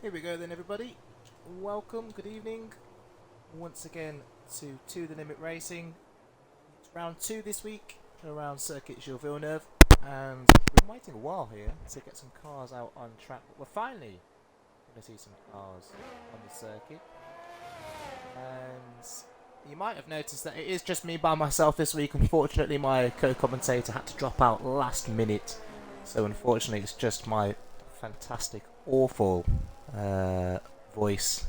Here we go then, everybody. Welcome, good evening, once again to the Limit Racing. It's round 2 this week around Circuit Gilles Villeneuve, and we've been waiting a while here to get some cars out on track, but we're finally going to see some cars on the circuit. And you might have noticed that it is just me by myself this week. Unfortunately, my co-commentator had to drop out last minute, so unfortunately it's just my fantastic, awful voice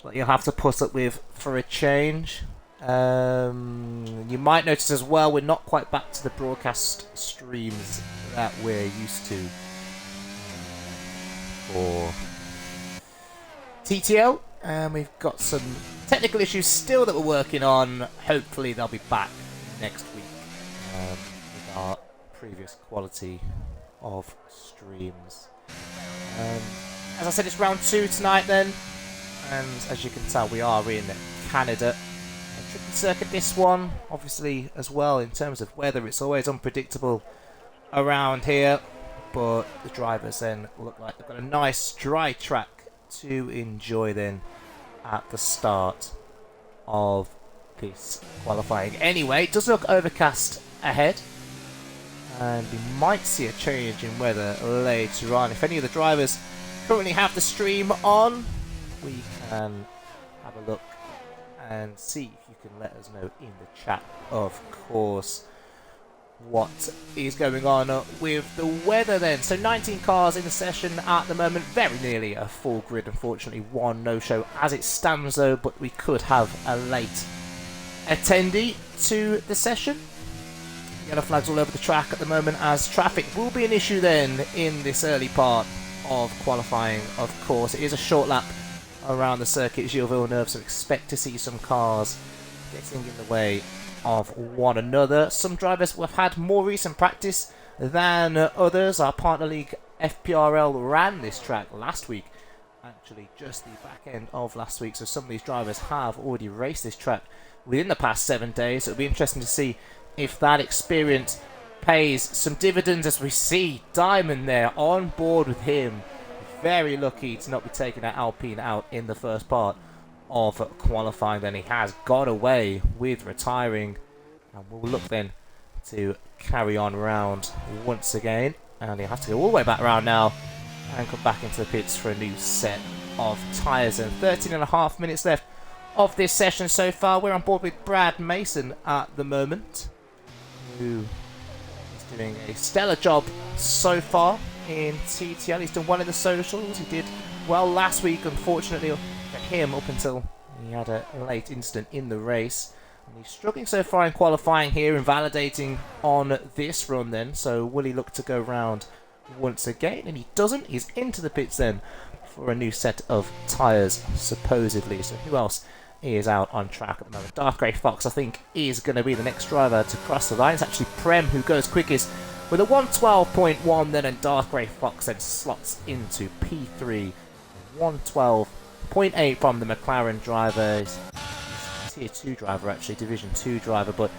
that you'll have to put up with for a change. You might notice as well we're not quite back to the broadcast streams that we're used to for TTL, and we've got some technical issues still that we're working on. Hopefully they'll be back next week with our previous quality of streams. As I said, it's round 2 tonight then, and as you can tell we are in Canada. A tricky circuit this one, obviously as well in terms of weather. It's always unpredictable around here, but the drivers then look like they've got a nice dry track to enjoy then at the start of this qualifying. Anyway, it does look overcast ahead, and we might see a change in weather later on. If any of the drivers currently have the stream on, we can have a look and see if you can let us know in the chat, of course, what is going on with the weather then. So 19 cars in the session at the moment, very nearly a full grid. Unfortunately, one no-show as it stands though, but we could have a late attendee to the session. Yellow flags all over the track at the moment, as traffic will be an issue then in this early part of qualifying. Of course, it is a short lap around the circuit Gilles Villeneuve, so expect to see some cars getting in the way of one another. Some drivers have had more recent practice than others. Our partner league FPRL ran this track last week, actually just the back end of last week, so some of these drivers have already raced this track within the past 7 days. So it'll be interesting to see if that experience pays some dividends, as we see Diamond there on board with him. Very lucky to not be taking that Alpine out in the first part of qualifying. Then he has got away with retiring, and we'll look then to carry on round once again, and he has to go all the way back round now and come back into the pits for a new set of tyres. And 13.5 minutes left of this session so far. We're on board with Brad Mason at the moment, who is doing a stellar job so far in TTL. He's done well in the socials. He did well last week, unfortunately for him, up until he had a late incident in the race. And he's struggling so far in qualifying here and validating on this run then. So will he look to go round once again? And he doesn't. He's into the pits then for a new set of tyres, supposedly. So who else is out on track at the moment? Darth Grey Fox, I think, is going to be the next driver to cross the line. It's actually Prem who goes quickest with a 112.1 then, and Darth Grey Fox then slots into P3. 112.8 from the McLaren driver. He's a Tier 2 driver, actually, Division 2 driver, but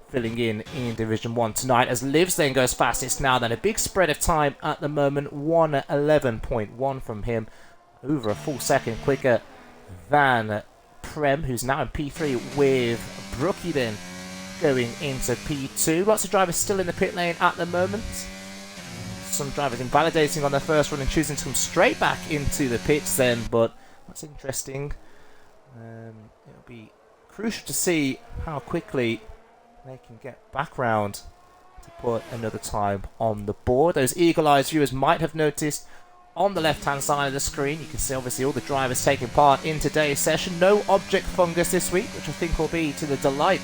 filling in Division 1 tonight, as Livs then goes fastest now. Then a big spread of time at the moment, 111.1 from him, over a full second quicker than Prem, who's now in P3, with Brookie then going into P2. Lots of drivers still in the pit lane at the moment. Some drivers invalidating on their first run and choosing to come straight back into the pits then, but that's interesting. It'll be crucial to see how quickly they can get back round to put another time on the board. Those eagle-eyed viewers might have noticed on the left-hand side of the screen, you can see obviously all the drivers taking part in today's session. No object fungus this week, which I think will be to the delight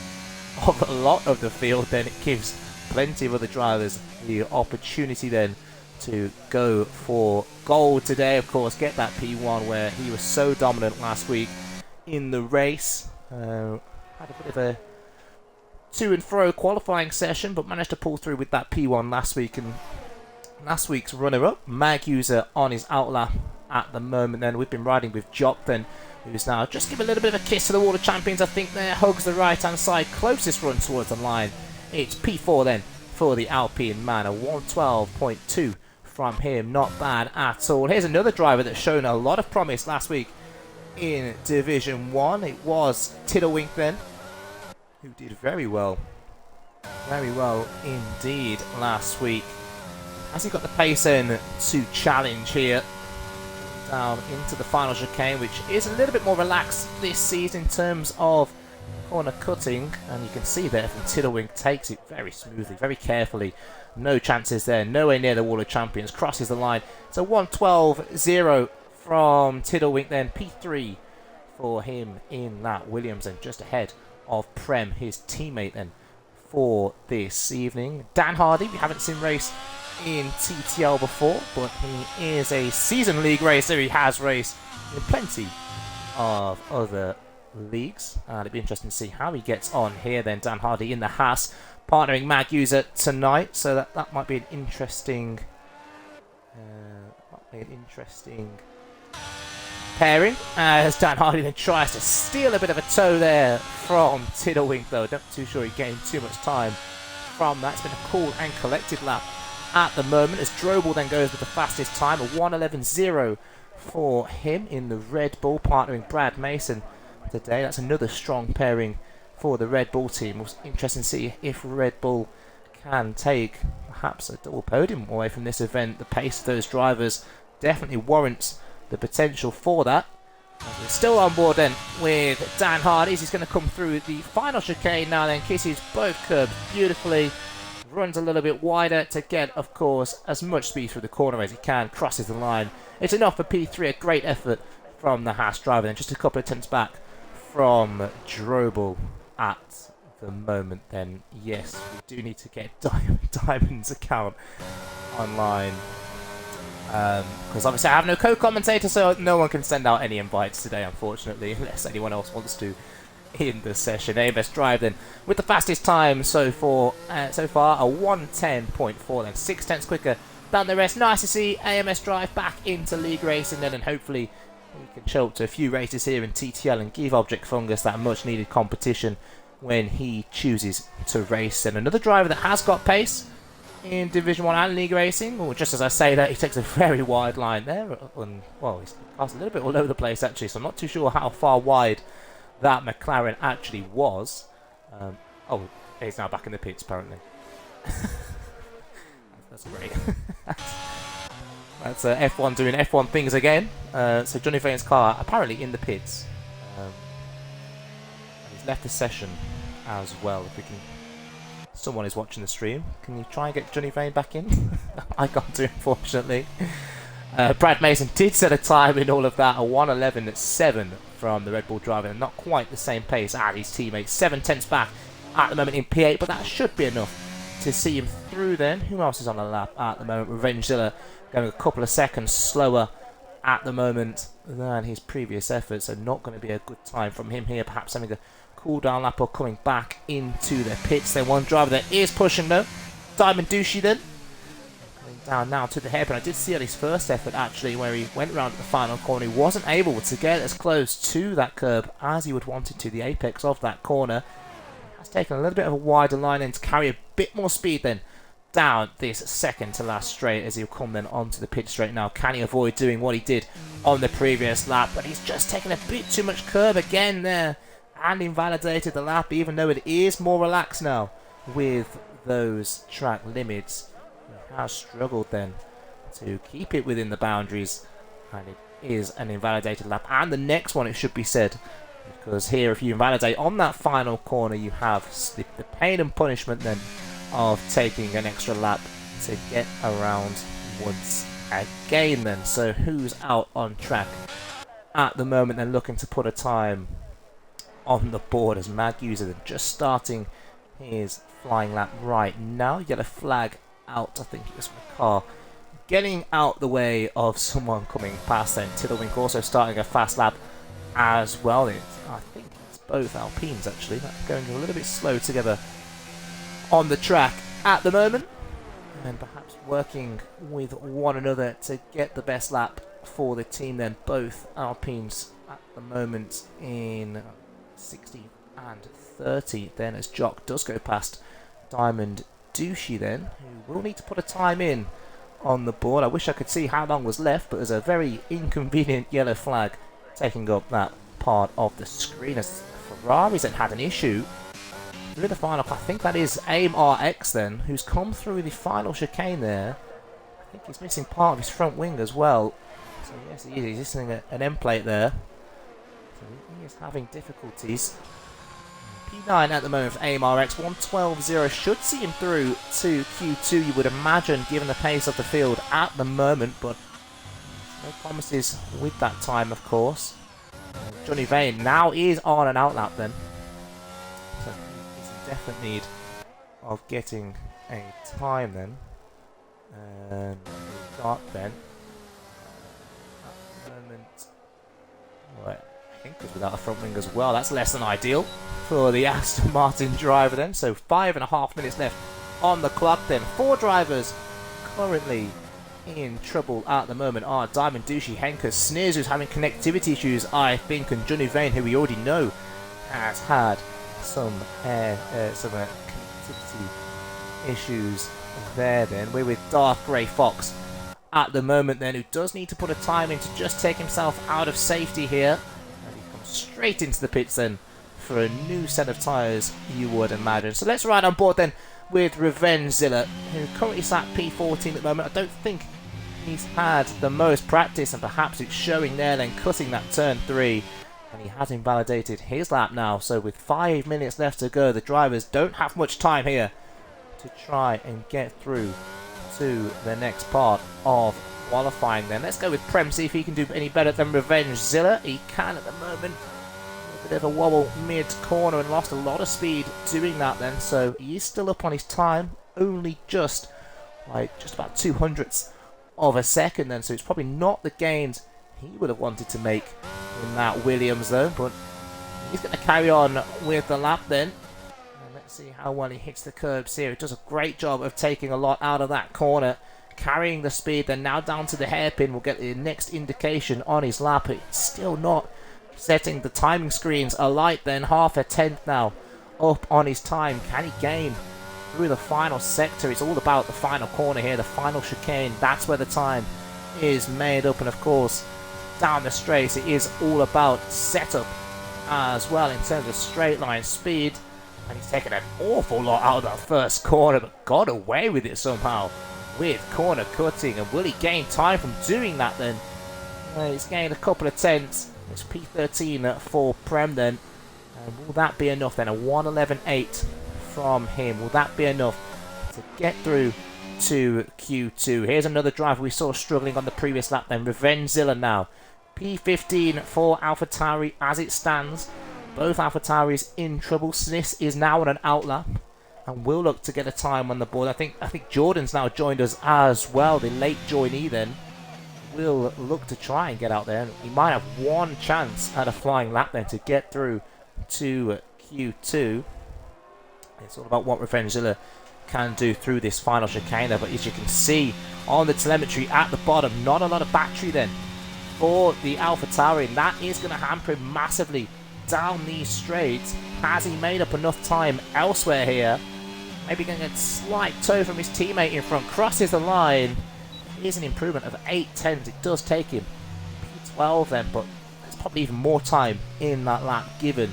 of a lot of the field. Then it gives plenty of other drivers the opportunity then to go for gold today. Of course, get that P1 where he was so dominant last week in the race. Had a bit of a to and fro qualifying session, but managed to pull through with that P1 last week. And last week's runner-up, Mag User, on his outlap at the moment. Then we've been riding with Jock then, who's now just give a little bit of a kiss to the Water Champions, I think there. Hugs the right-hand side, closest run towards the line. It's P4 then for the Alpine man, a 112.2 from him. Not bad at all. Here's another driver that's shown a lot of promise last week in Division 1. It was Tiddlewink then, who did very well indeed last week. Has he got the pace in to challenge here down into the final chicane, which is a little bit more relaxed this season in terms of corner cutting, and you can see there from Tiddlewink takes it very smoothly, very carefully. No chances there, nowhere near the wall of champions, crosses the line. It's a 1:12.0 from Tiddlewink then, P3 for him in that Williams, and just ahead of Prem, his teammate then for this evening. Dan Hardy, we haven't seen race in TTL before, but he is a season league racer. He has raced in plenty of other leagues, and it'd be interesting to see how he gets on here then. Dan Hardy in the Haas, partnering Mag User tonight, so that might be an interesting pairing, as Dan Hardy then tries to steal a bit of a toe there from Tiddlewink, though. Not too sure he gained too much time from that. It's been a cool and collected lap at the moment, as Drobel then goes with the fastest time, a 1:11.0 for him in the Red Bull, partnering Brad Mason today. That's another strong pairing for the Red Bull team. It was interesting to see if Red Bull can take perhaps a double podium away from this event. The pace of those drivers definitely warrants the potential for that. We're still on board then with Dan Hardy. He's going to come through the final chicane now, then kisses both curbs beautifully, runs a little bit wider to get, of course, as much speed through the corner as he can, crosses the line. It's enough for P3, a great effort from the Haas driver, and just a couple of attempts back from Drobel at the moment then. Yes, we do need to get Diamond's account online, because obviously I have no co-commentator, so no one can send out any invites today, unfortunately, unless anyone else wants to in the session. AMS Drive then with the fastest time so far, a 1:10.4, then 6/10 quicker than the rest. Nice to see AMS Drive back into league racing then, and hopefully we can show up to a few races here in TTL and give Object Fungus that much needed competition when he chooses to race. And another driver that has got pace in Division 1 and league racing. Well, just as I say that, he takes a very wide line there, and well, he's passed a little bit all over the place actually, so I'm not too sure how far wide that McLaren actually was. Oh, he's now back in the pits apparently. That's great. That's F1 doing F1 things again. So Johnny Vane's car apparently in the pits. And he's left the session as well. If we can, someone is watching the stream. Can you try and get Johnny Vane back in? I can't do it, unfortunately. Brad Mason did set a time in all of that, a 1:11.7 from the Red Bull driver, and not quite the same pace as his teammates. 7/10 back at the moment in P8, but that should be enough to see him through then. Who else is on the lap at the moment? Revengezilla going a couple of seconds slower at the moment than his previous efforts, so not going to be a good time from him here. Perhaps having a cool down lap or coming back into the pits. Then one driver that is pushing though, Diamond Douchey then. Down now to the hairpin. I did see at his first effort actually, where he went around the final corner. He wasn't able to get as close to that curb as he would want it to, the apex of that corner. He has taken a little bit of a wider line and to carry a bit more speed then down this second to last straight, as he'll come then onto the pit straight now. Can he avoid doing what he did on the previous lap? But he's just taken a bit too much curb again there and invalidated the lap, even though it is more relaxed now with those track limits. Has struggled then to keep it within the boundaries, and it is an invalidated lap. And the next one, it should be said, because here if you invalidate on that final corner, you have the pain and punishment then of taking an extra lap to get around once again then. So who's out on track at the moment then, looking to put a time on the board, as Mag User then just starting his flying lap right now. Yellow flag out, I think it was from the car getting out the way of someone coming past then. Tiddlewink also starting a fast lap as well. I think it's both Alpines actually, that's going a little bit slow together on the track at the moment, and perhaps working with one another to get the best lap for the team then. Both Alpines at the moment in 60 and 30 then, as Jock does go past Diamond Douchey then, who will need to put a time in on the board. I wish I could see how long was left, but there's a very inconvenient yellow flag taking up that part of the screen as Ferraris then had an issue through the final. I think that is AIM RX then, who's come through the final chicane there. I think he's missing part of his front wing as well. So yes, he is. He's missing an end plate there. So he is having difficulties. P9 at the moment for AIM RX, 112.0 should see him through to Q2, you would imagine, given the pace of the field at the moment, but no promises with that time, of course. Johnny Vane now is on an outlap then, so he's in definite need of getting a time then. And we've got then at the moment, right, I think it's without a front wing as well. That's less than ideal for the Aston Martin driver then. So 5.5 minutes left on the clock then. 4 drivers currently in trouble at the moment are Diamond, Douchey, Henkers, Sneers, who's having connectivity issues, I think, and Johnny Vane, who we already know has had some connectivity issues there then. We're with Darth Grey Fox at the moment then, who does need to put a time in to just take himself out of safety here. And he comes straight into the pits then for a new set of tyres, you would imagine. So let's ride on board then with Revengezilla, who currently sat P14 at the moment. I don't think he's had the most practice, and perhaps it's showing there then, cutting that turn 3. And he has invalidated his lap now. So with 5 minutes left to go, the drivers don't have much time here to try and get through to the next part of qualifying then. Let's go with Prem, see if he can do any better than Revengezilla. He can at the moment. A bit of a wobble mid-corner and lost a lot of speed doing that then. So he's still up on his time, only just about 200ths of a second then. So it's probably not the gains he would have wanted to make in that Williams though. But he's going to carry on with the lap then. See how well he hits the curbs here. He does a great job of taking a lot out of that corner, carrying the speed. Then now down to the hairpin, we'll get the next indication on his lap. It's still not setting the timing screens alight then. Half a tenth now up on his time. Can he gain through the final sector? It's all about the final corner here, the final chicane. That's where the time is made up. And of course, down the straight, it is all about setup as well in terms of straight line speed. And he's taken an awful lot out of that first corner, but got away with it somehow with corner cutting. And will he gain time from doing that then? He's gained a couple of tenths. It's P13 for Prem then. And will that be enough then? A 1:11.8 from him. Will that be enough to get through to Q2? Here's another driver we saw struggling on the previous lap then. Revengezilla now. P15 for AlphaTauri as it stands. Both AlphaTauris in trouble. Snis is now on an outlap and will look to get a time on the board. I think Jordan's now joined us as well. The late joinee then will look to try and get out there. He might have one chance at a flying lap then to get through to Q2. It's all about what Revengezilla can do through this final chicane. But as you can see on the telemetry at the bottom, not a lot of battery then for the AlphaTauri, and that is going to hamper him massively down these straights. Has he made up enough time elsewhere here? Maybe going to get a slight toe from his teammate in front. Crosses the line. It is an improvement of 8 tenths. It does take him P12 then, but there's probably even more time in that lap given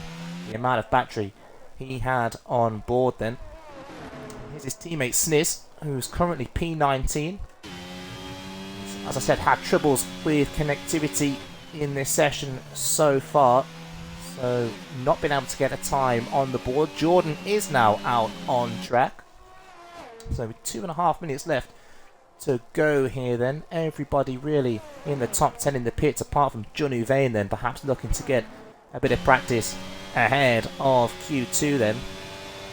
the amount of battery he had on board then. Here's his teammate Snis, who's currently P19. As I said, had troubles with connectivity in this session so far. So not been able to get a time on the board. Jordan is now out on track. So with 2.5 minutes left to go here then. Everybody really in the top 10 in the pits apart from Johnny Vane then, perhaps looking to get a bit of practice ahead of Q2 then.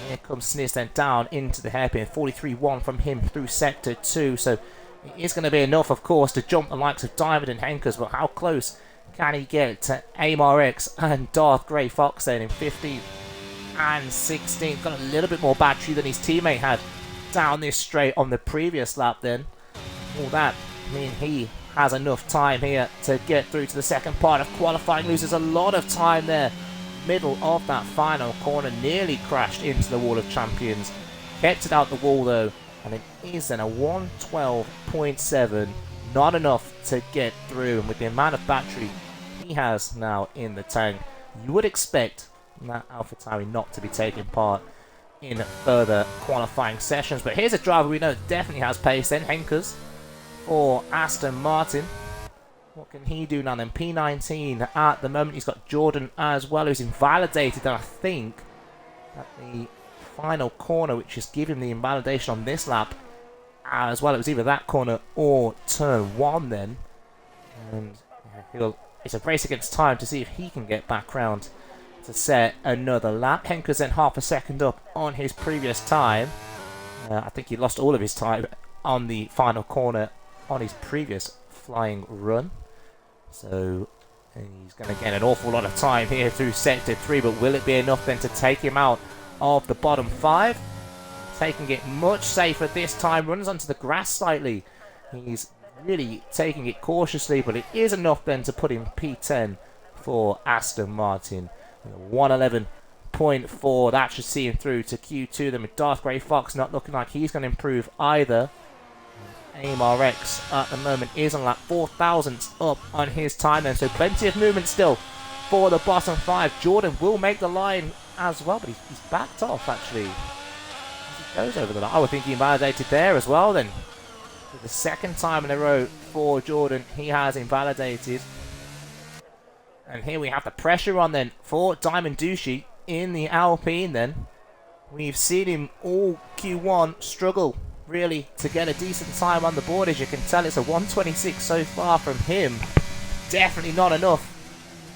Here comes Snis then down into the hairpin. 43.1 from him through sector 2. So it is going to be enough, of course, to jump the likes of Diamond and Henkers, but how close can he get to AIM RX and Darth Grey Fox then in 15th and 16th? Got a little bit more battery than his teammate had down this straight on the previous lap then. All that mean he has enough time here to get through to the second part of qualifying. Loses a lot of time there. Middle of that final corner. Nearly crashed into the wall of champions. Kept it out the wall though And it is then a 112.7. Not enough to get through. And with the amount of battery he has now in the tank, you would expect that AlphaTauri not to be taking part in further qualifying sessions. But here's a driver we know definitely has pace then, Henkers for Aston Martin. What can he do now then? P19 at the moment. He's got Jordan as well, who's invalidated, and I think at the final corner, which is giving the invalidation on this lap as well. It was either that corner or turn 1 then. And it's a race against time to see if he can get back round to set another lap. Henker's then half a second up on his previous time. I think he lost all of his time on the final corner on his previous flying run. So he's going to get an awful lot of time here through sector 3, but will it be enough then to take him out of the bottom 5? Taking it much safer this time, runs onto the grass slightly. He's really taking it cautiously, but it is enough then to put him P10 for Aston Martin. 111.4, that should see him through to Q2 then, with Darth Grey Fox not looking like he's going to improve either. AIM-RX at the moment is on lap 4,000 up on his time then, so plenty of movement still for the bottom 5. Jordan will make the line as well, but he's backed off actually as he goes over the line. I would think he invalidated there as well then. For the second time in a row for Jordan, he has invalidated. And here we have the pressure on then for Diamond Douchey in the Alpine then. We've seen him all Q1 struggle really to get a decent time on the board. As you can tell, it's a 126 so far from him. Definitely not enough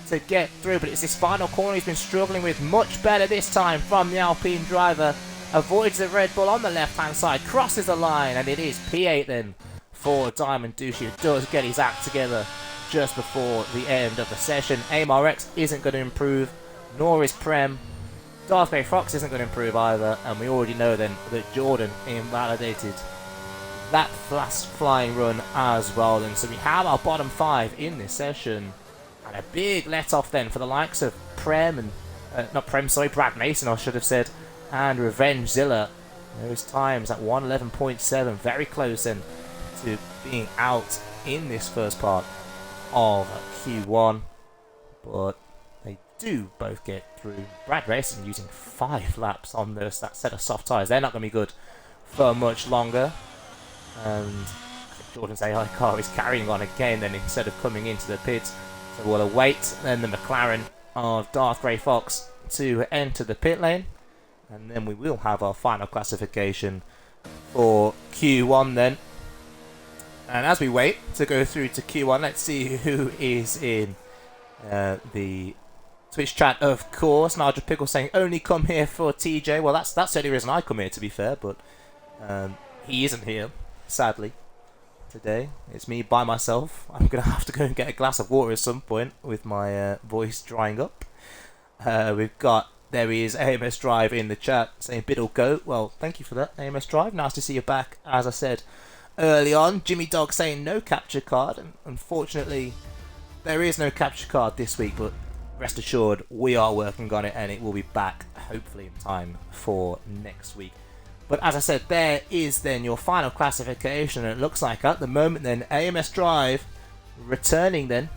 to get through, but it's this final corner he's been struggling with. Much better this time from the Alpine driver. Avoids the Red Bull on the left hand side, crosses the line, and it is P8 then for Diamond Douchey, who does get his act together just before the end of the session. AIM-RX isn't going to improve, nor is Prem. Darth Grey Fox isn't going to improve either, and we already know then that Jordan invalidated that fast flying run as well then. So we have our bottom 5 in this session, and a big let off then for the likes of Prem and Brad Mason I should have said, and Revengezilla. Those times at 111.7, very close then to being out in this first part of Q1, but they do both get through. Brad Racing using 5 laps on that set of soft tyres. They're not going to be good for much longer. And Jordan's AI car is carrying on again then instead of coming into the pits. So we'll await then the McLaren of Darth Grey Fox to enter the pit lane. And then we will have our final classification for Q1 then. And as we wait to go through to Q1, let's see who is in the Twitch chat, of course. Nigel Pickle saying, only come here for TJ. Well, that's the only reason I come here, to be fair, but he isn't here, sadly, today. It's me by myself. I'm going to have to go and get a glass of water at some point with my voice drying up. There is AMS Drive in the chat saying, Biddle Goat. Well, thank you for that, AMS Drive. Nice to see you back, as I said early on. Jimmy Dog saying no capture card, and unfortunately there is no capture card this week, but rest assured we are working on it and it will be back hopefully in time for next week. But as I said, there is then your final classification, and it looks like at the moment then AMS Drive returning then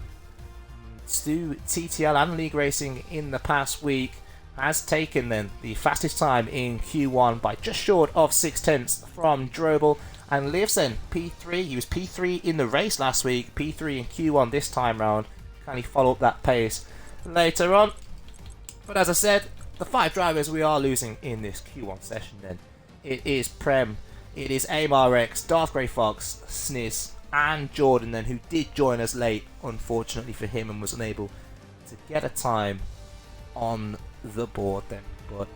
to TTL and League Racing in the past week has taken then the fastest time in Q1 by just short of 6/10 from Drobel. And lives then P3. He was P3 in the race last week, P3 in Q1 this time round. Can he follow up that pace later on? But as I said, the 5 drivers we are losing in this Q1 session then. It is Prem, it is AIM-RX, Darth Grey Fox, Sniz, and Jordan then, who did join us late, unfortunately for him, and was unable to get a time on the board then. But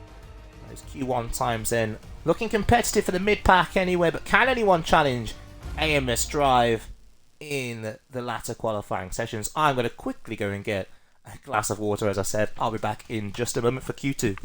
those Q1 times then looking competitive for the mid-pack anyway, but can anyone challenge AMS Drive in the latter qualifying sessions? I'm going to quickly go and get a glass of water, as I said. I'll be back in just a moment for Q2.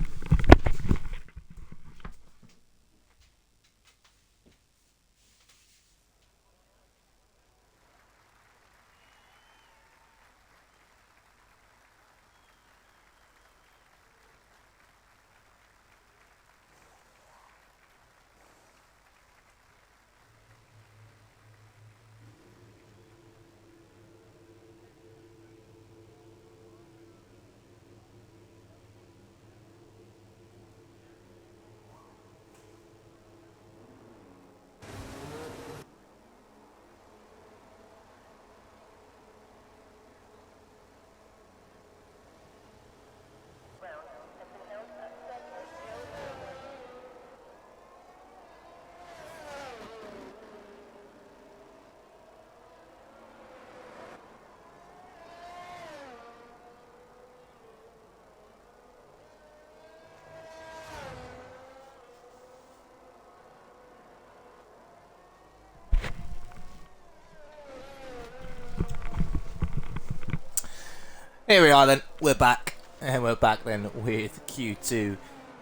Here we are then, we're back. And we're back then with Q2.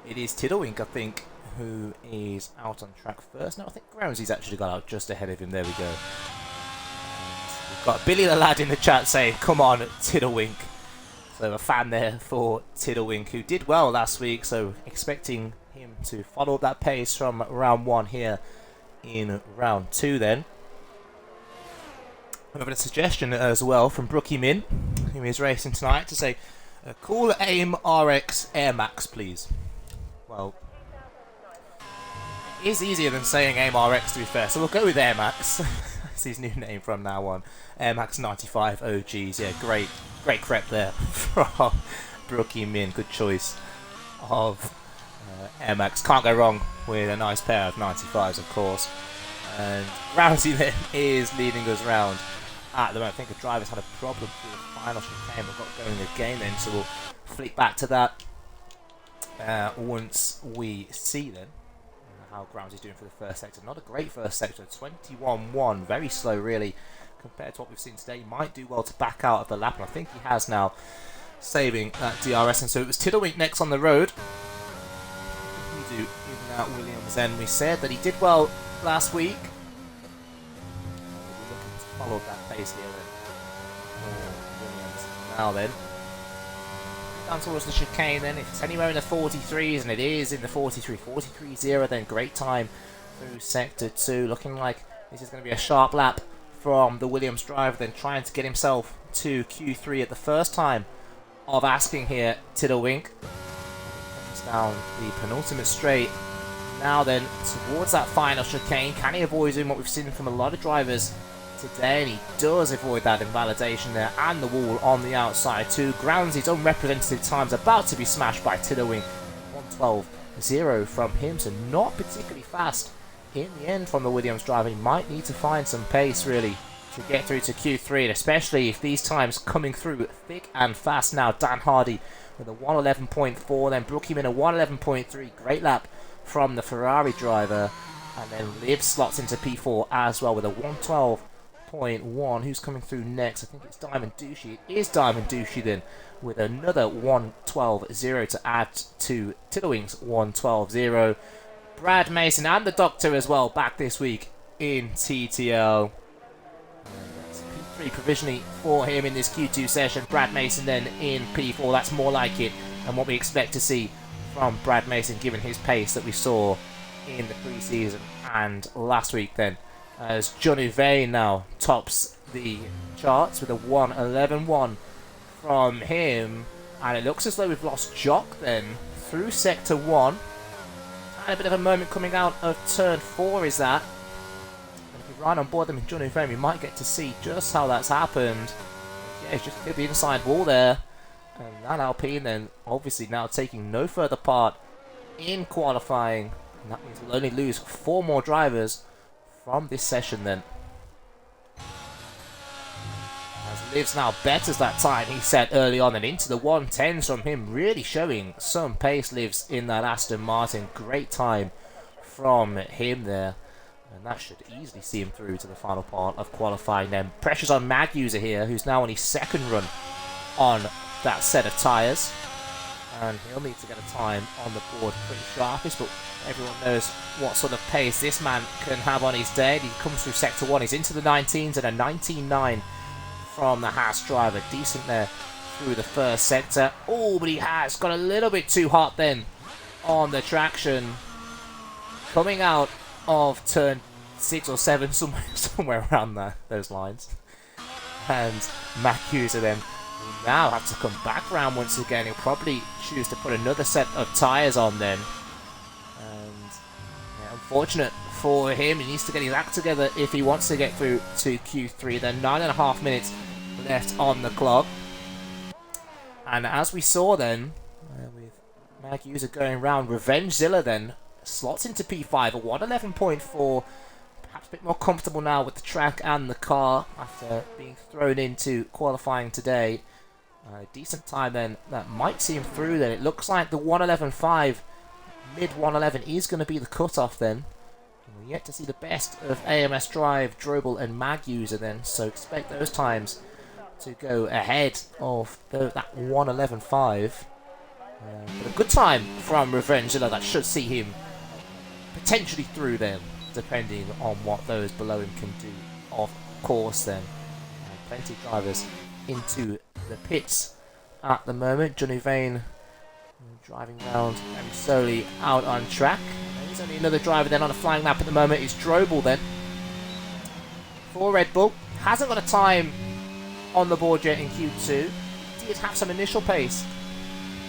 It is Tiddlewink, I think, who is out on track first. No, I think Groundsy's actually got out just ahead of him. There we go. And we've got Billy the Lad in the chat saying, come on, Tiddlewink. So a fan there for Tiddlewink, who did well last week, so expecting him to follow up that pace from round 1 here in round 2 then. We have a suggestion as well from Brookie Min, who is racing tonight, to say, call AIM RX Air Max, please. Well, it is easier than saying AIM RX, to be fair, so we'll go with Air Max. That's his new name from now on. Air Max 95 OGs, yeah, great crep there from Brookie Min. Good choice of Air Max. Can't go wrong with a nice pair of 95s, of course. And Groundsy then is leading us round at the moment. I think the driver's had a problem through the final chicane, but got going again then, so we'll flick back to that once we see then how Groundsy's doing for the first sector. Not a great first sector, 21-1, very slow really compared to what we've seen today. He might do well to back out of the lap, and I think he has now, saving that DRS. And so it was Tiddlewink next on the road. We do even out Williams then. We said that he did well last week. We'll be looking to follow that pace here then. Williams now then. Down towards the chicane then. If it's anywhere in the 43s, and it is in the 43.0, then great time through sector 2. Looking like this is going to be a sharp lap from the Williams driver, then trying to get himself to Q3 at the first time of asking here, Tiddlewink. Comes down the penultimate straight. Now then, towards that final chicane, can he avoid doing what we've seen from a lot of drivers today? And he does avoid that invalidation there, and the wall on the outside too. Groundsy's unrepresentative time's about to be smashed by Tiddlewink. 1:12.0 from him, so not particularly fast in the end from the Williams driver. He might need to find some pace really to get through to Q3, and especially if these times coming through thick and fast now. Dan Hardy with a 1:11.4, then Brookie Min a 1:11.3. Great lap from the Ferrari driver, and then Liv slots into P4 as well with a 1:12.1. Who's coming through next? I think it's Diamond Douchey. It is Diamond Douchey then, with another 1:12.0 to add to Tiddlewink's 1:12.0. Brad Mason and the Doctor as well back this week in TTL. That's P3 provisionally for him in this Q2 session. Brad Mason then in P4. That's more like it, and what we expect to see from Brad Mason given his pace that we saw in the preseason and last week then. As Johnny Vane now tops the charts with a 1:11.1 from him. And it looks as though we've lost Jock then through Sector 1. And a bit of a moment coming out of Turn 4 is that. And if we ride on board them in Johnny Vane, we might get to see just how that's happened. Yeah, he's just hit the inside wall there. And that Alpine then obviously now taking no further part in qualifying. And that means we'll only lose 4 more drivers from this session then. As Liv's now betters that time he set early on and into the 1:10s from him, really showing some pace. Lives in that Aston Martin. Great time from him there. And that should easily see him through to the final part of qualifying then. Pressure's on Mag User here, who's now on his second run on that set of tyres. And he'll need to get a time on the board pretty sharpish, but everyone knows what sort of pace this man can have on his day. He comes through Sector 1, he's into the 19s and a 19.9 from the Haas driver. Decent there through the first sector. Oh, but he has got a little bit too hot then on the traction. Coming out of turn 6 or 7, somewhere around those lines. And Mac User then will now have to come back round once again. He'll probably choose to put another set of tyres on then. And yeah, unfortunate for him. He needs to get his act together if he wants to get through to Q3. Then 9.5 minutes left on the clock. And as we saw then, with Mag User going round, Revengezilla then slots into P5 at 1:11.4. Perhaps a bit more comfortable now with the track and the car after being thrown into qualifying today. Decent time then that might see him through then. It looks like the 1:11.5, mid 1:11 is going to be the cutoff then. We're yet to see the best of AMS Drive, Drobel and Mag User then, so expect those times to go ahead of that 1:11.5. But a good time from Revengezilla that should see him potentially through them, depending on what those below him can do. Of course, then. Plenty of drivers into the pits at the moment. Johnny Vane driving around very slowly out on track. There's only another driver then on a flying lap at the moment. It's Drobel then for Red Bull. Hasn't got a time on the board yet in Q2. Did have some initial pace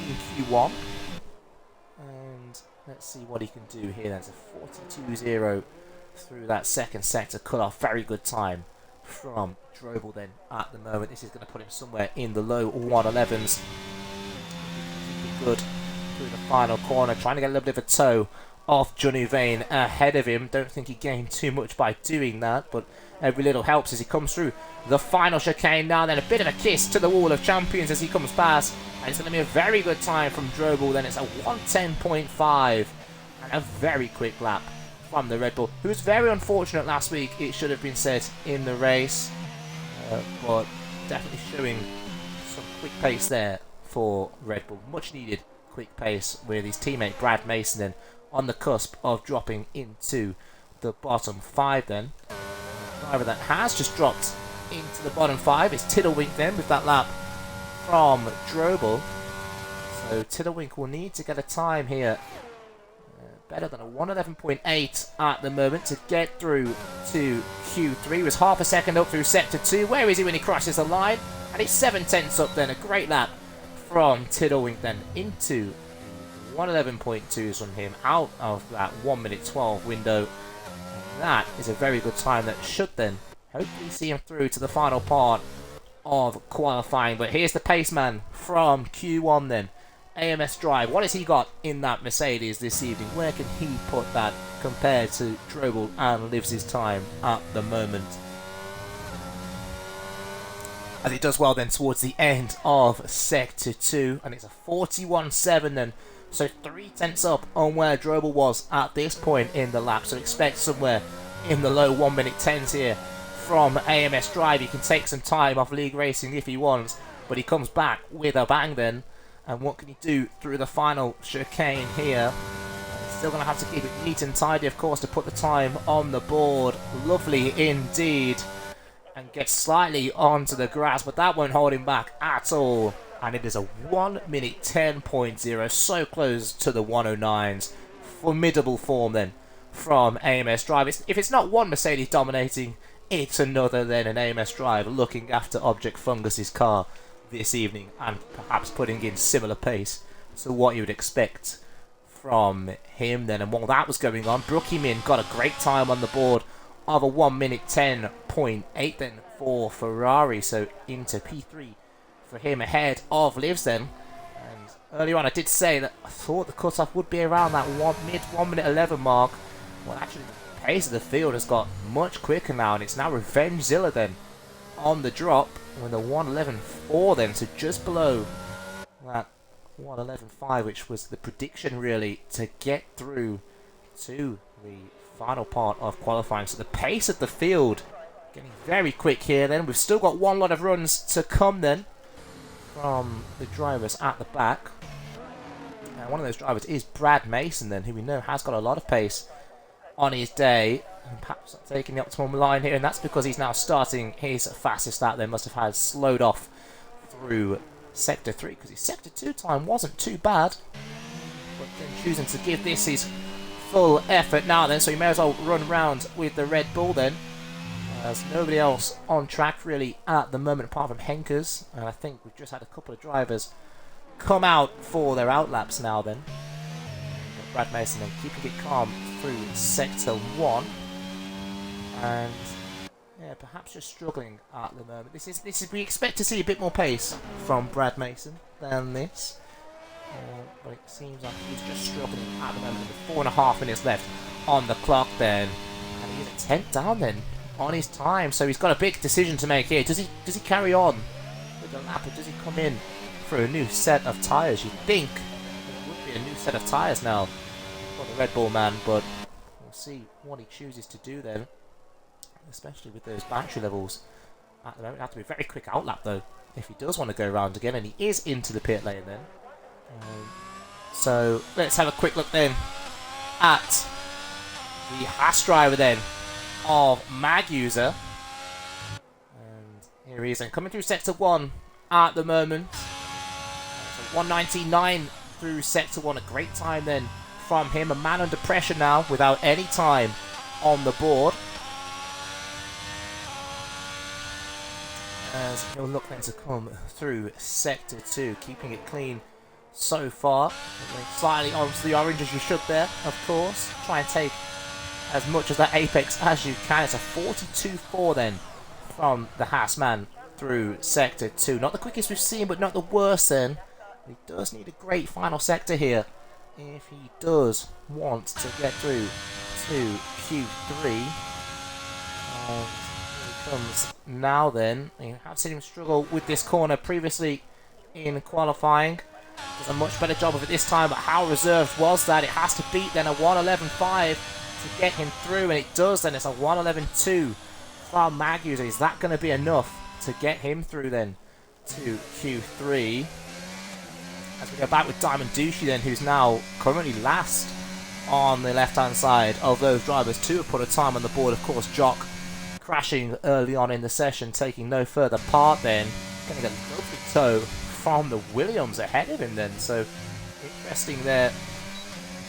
in Q1. And let's see what he can do here. That's a 42.0 through that second sector cut off. Very good time from Drobel then at the moment. This is going to put him somewhere in the low 1:11s. Good through the final corner. Trying to get a little bit of a toe off Johnny Vane ahead of him. Don't think he gained too much by doing that, but every little helps as he comes through the final chicane now. Then a bit of a kiss to the wall of champions as he comes past. And it's going to be a very good time from Drobel. Then it's a 1:10.5 and a very quick lap from the Red Bull, who was very unfortunate last week. It should have been said in the race, but definitely showing some quick pace there for Red Bull. Much needed quick pace with his teammate Brad Mason then on the cusp of dropping into the bottom 5 then. The driver that has just dropped into the bottom 5 is Tiddlewink then with that lap from Drobel. So Tiddlewink will need to get a time here better than a 1:11.8 at the moment to get through to Q3. He was half a second up through Sector 2. Where is he when he crosses the line? And he's 7/10 up then. A great lap from Tiddlewink then into 1:11.2s from him out of that 1:12 window. And that is a very good time that should then hopefully see him through to the final part of qualifying. But here's the pace man from Q1 then. AMS Drive. What has he got in that Mercedes this evening? Where can he put that compared to Drobel and Livs' time at the moment? As it does well then towards the end of Sector 2, and it's a 41.7 then. So 3/10 up on where Drobel was at this point in the lap. So expect somewhere in the low 1:10s here from AMS Drive. He can take some time off League Racing if he wants, but he comes back with a bang then. And what can he do through the final chicane here? Still going to have to keep it neat and tidy, of course, to put the time on the board. Lovely indeed. And get slightly onto the grass, but that won't hold him back at all. And it is a 1:10.0, so close to the 1:09s. Formidable form then from AMS Drive. If it's not one Mercedes dominating, it's another then, an AMS Drive looking after Object Fungus's car this evening, and perhaps putting in similar pace to what you would expect from him then. And while that was going on, Brookie Min got a great time on the board of a 1:10.8 then for Ferrari, so into P3 for him ahead of Livs then. And earlier on I did say that I thought the cutoff would be around that mid 1:11 mark. Well, actually the pace of the field has got much quicker now, and it's now Revengezilla then on the drop with a 1:11.4 then, so just below that 1:11.5, which was the prediction really to get through to the final part of qualifying. So the pace of the field getting very quick here then. We've still got one lot of runs to come then from the drivers at the back. And one of those drivers is Brad Mason then, who we know has got a lot of pace on his day. And perhaps not taking the optimum line here, and that's because he's now starting his fastest lap. They must have had slowed off through Sector 3, because his Sector 2 time wasn't too bad. But then choosing to give this his full effort now then, so he may as well run round with the Red Bull then. There's nobody else on track really at the moment apart from Henkers, and I think we've just had a couple of drivers come out for their outlaps now then. But Brad Mason then keeping it calm through Sector 1. And yeah, perhaps just struggling at the moment. This is we expect to see a bit more pace from Brad Mason than this, but it seems like he's just struggling at the moment. With 4.5 minutes left on the clock then, and he's a 10th down then on his time. So he's got a big decision to make here. Does he carry on with the lap, or does he come in for a new set of tyres? You'd think it would be a new set of tyres now for the Red Bull man, but we'll see what he chooses to do then, especially with those battery levels at the moment. It'll have to be a very quick outlap though, if he does want to go around again, and he is into the pit lane then. So let's have a quick look then at the Haas driver then of Mag User. And here he is, and coming through sector 1 at the moment. So 199 through sector 1, a great time then from him. A man under pressure now without any time on the board. As he'll look then to come through sector 2, keeping it clean so far. Slightly onto the orange as you should there, of course. Try and take as much of that apex as you can. It's a 42.4 then from the Haas man through sector 2. Not the quickest we've seen, but not the worst then. He does need a great final sector here if he does want to get through to Q3. And here he comes now then. You have seen him struggle with this corner previously in qualifying. Does a much better job of it this time, but how reserved was that? It has to beat then a 111.5 to get him through, and it does then. It's a 111.2 from Mag User. Is that going to be enough to get him through then to Q3? As we go back with Diamond Douchey then, who's now currently last on the left-hand side of those drivers. 2 have put a time on the board. Of course, Jock crashing early on in the session, taking no further part then. Going to get a lovely toe from the Williams ahead of him then, so interesting there.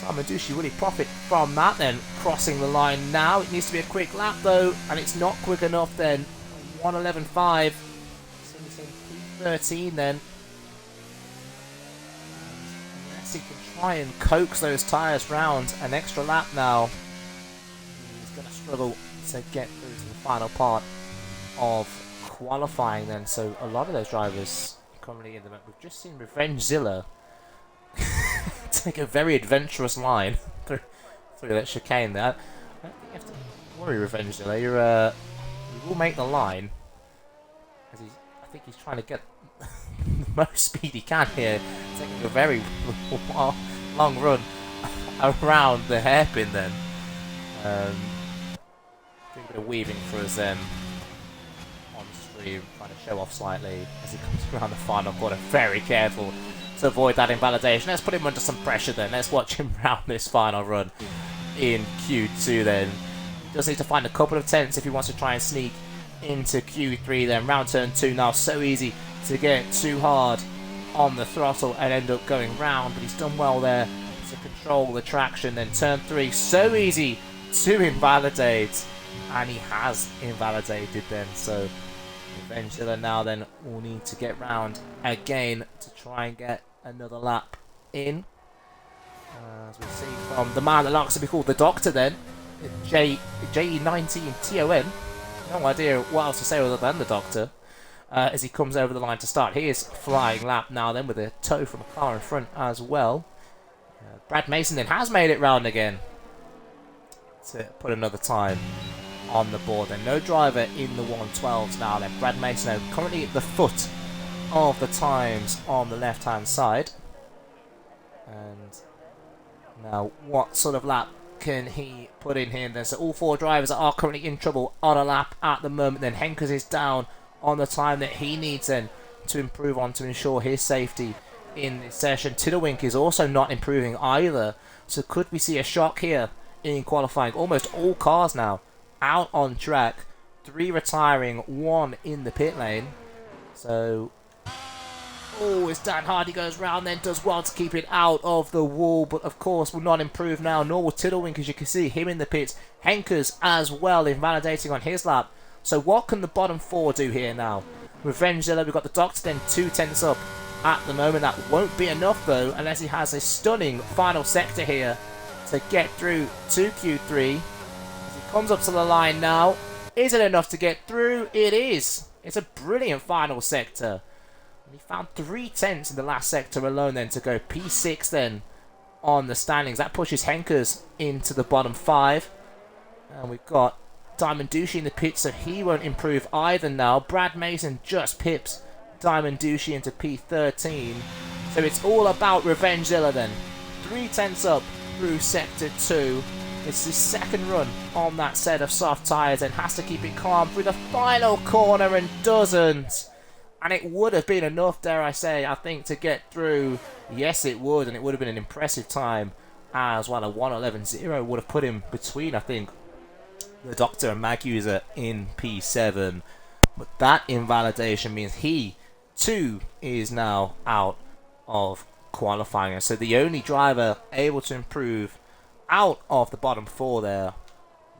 Diamond Douchey really profit from that then, crossing the line now. It needs to be a quick lap though, and it's not quick enough then. 111.5, 13 then. Unless he can try and coax those tyres round an extra lap now, he's going to struggle to get through to the final part of qualifying then. So a lot of those drivers currently in the map. We've just seen Revengezilla take a very adventurous line through that chicane there. I don't think you have to worry, Revengezilla. You will make the line. As I think he's trying to get the most speed he can here, taking a very long run around the hairpin then. Doing a bit of weaving for us then. Trying to show off slightly as he comes around the final corner. Very careful to avoid that invalidation. Let's put him under some pressure then. Let's watch him round this final run in Q2 then. He does need to find a couple of tenths if he wants to try and sneak into Q3 then. Round turn 2 now, so easy to get too hard on the throttle and end up going round, but he's done well there to control the traction. Then turn 3, so easy to invalidate, and he has invalidated then. So Revengezilla now then will need to get round again to try and get another lap in. As we see from the man that likes to be called the Doctor then, JE19TON. No idea what else to say other than the Doctor. As he comes over the line to start. He is flying lap now then with a tow from a car in front as well. Brad Mason then has made it round again to put another time on the board. Then no driver in the 112s now then. Brad Mason currently at the foot of the times on the left hand side. And now what sort of lap can he put in here then? So all 4 drivers are currently in trouble on a lap at the moment. Then Henkers is down on the time that he needs then to improve on to ensure his safety in this session. Tiddlewink is also not improving either. So could we see a shock here in qualifying? Almost all cars now out on track, 3 retiring, 1 in the pit lane. So, oh, it's Dan Hardy goes round then, does well to keep it out of the wall, but of course will not improve now, nor will Tiddlewink, as you can see him in the pits. Henkers as well invalidating on his lap. So what can the bottom 4 do here now? Revengezilla, we've got the Doctor then 2 tenths up at the moment. That won't be enough though, unless he has a stunning final sector here to get through to Q3. Comes up to the line now. Is it enough to get through? It is. It's a brilliant final sector. And he found 3 tenths in the last sector alone then to go P6 then on the standings. That pushes Henkers into the bottom 5. And we've got Diamond Douchey in the pit, so he won't improve either now. Brad Mason just pips Diamond Douchey into P13. So it's all about Revengezilla then. 3 tenths up through sector 2. It's his second run on that set of soft tyres and has to keep it calm through the final corner and doesn't. And it would have been enough, dare I say, I think, to get through. Yes, it would, and it would have been an impressive time as well. A 1:11.0 would have put him between, I think, the Doctor and Magusa in P7. But that invalidation means he, too, is now out of qualifying. So the only driver able to improve out of the bottom four there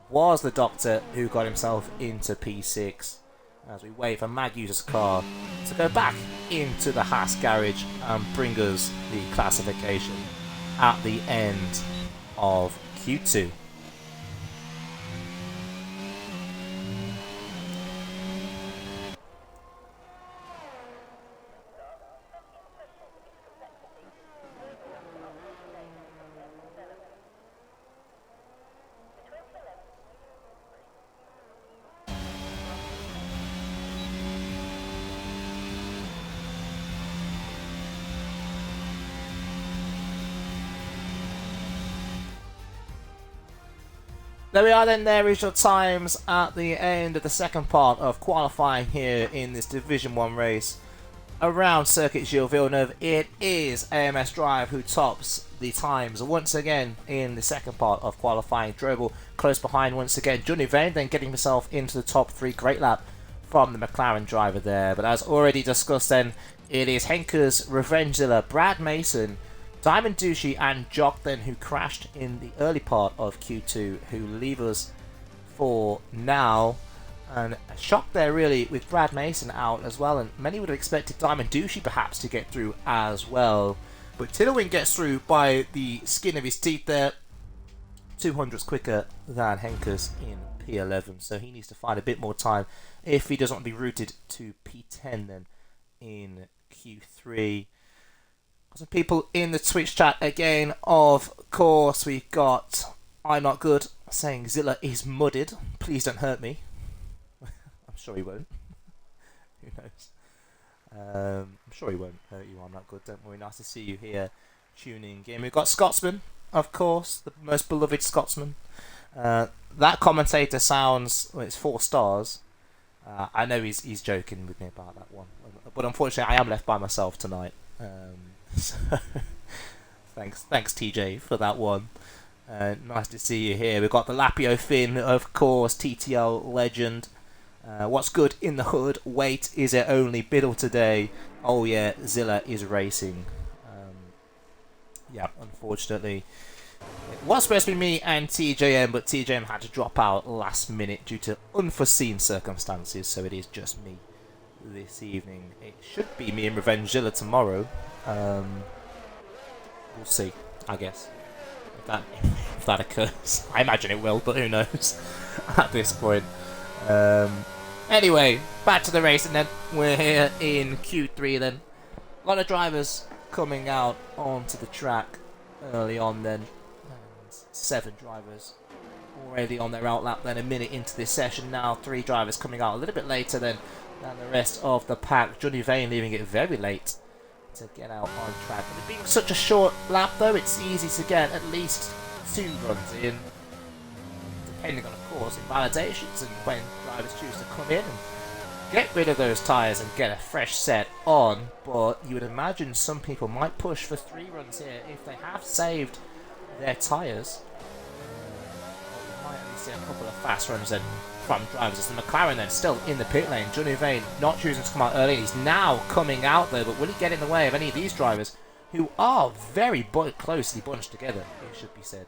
was the Doctor, who got himself into P6. As we wait for Magusa's car to go back into the Haas garage and bring us the classification at the end of Q2. There we are then, there is your times at the end of the second part of qualifying here in this Division 1 race around Circuit Gilles Villeneuve. It is AMS Drive who tops the times once again in the second part of qualifying. Drobel close behind once again. Johnny Vane then getting himself into the top three. Great lap from the McLaren driver there. But as already discussed then, it is Henke's Revengezilla, Brad Mason, Diamond Douchey and Jock then, who crashed in the early part of Q2, who leave us for now. And a shock there really with Brad Mason out as well, and many would have expected Diamond Douchey perhaps to get through as well. But Tillowin gets through by the skin of his teeth there. 200s quicker than Henkers in P11, so he needs to find a bit more time if he doesn't want to be routed to P10 then in Q3. Some people in the Twitch chat again. Of course, we've got I'm Not Good saying Zilla is mudded. Please don't hurt me. I'm sure he won't. Who knows? I'm sure he won't hurt you. I'm Not Good. Don't worry. Nice to see you here tuning in. We've got Scotsman, of course, the most beloved Scotsman. That commentator sounds, well, it's 4 stars. I know he's joking with me about that one, but unfortunately I am left by myself tonight. So thanks TJ for that one. Nice to see you here. We've got the Lapio Finn, of course, TTL legend. What's good in the hood? Wait, is it only Biddle today? Oh yeah, Zilla is racing. Yeah, unfortunately. It was supposed to be me and TJM, but TJM had to drop out last minute due to unforeseen circumstances, so it is just me this evening. It should be me and Revengezilla tomorrow. We'll see, I guess, if that occurs. I imagine it will, but who knows at this point. Anyway, back to the race, and then we're here in Q3 then. A lot of drivers coming out onto the track early on then. And 7 drivers already on their outlap then, a minute into this session now. 3 drivers coming out a little bit later than the rest of the pack. Johnny Vane leaving it very late to get out on track. But it being such a short lap though, it's easy to get at least 2 runs in, depending on, of course, invalidations and when drivers choose to come in and get rid of those tyres and get a fresh set on. But you would imagine some people might push for 3 runs here if they have saved their tyres. We might at least see a couple of fast runs then from drivers. As the McLaren then still in the pit lane. Johnny Vane not choosing to come out early. He's now coming out though, but will he get in the way of any of these drivers who are very closely bunched together, it should be said.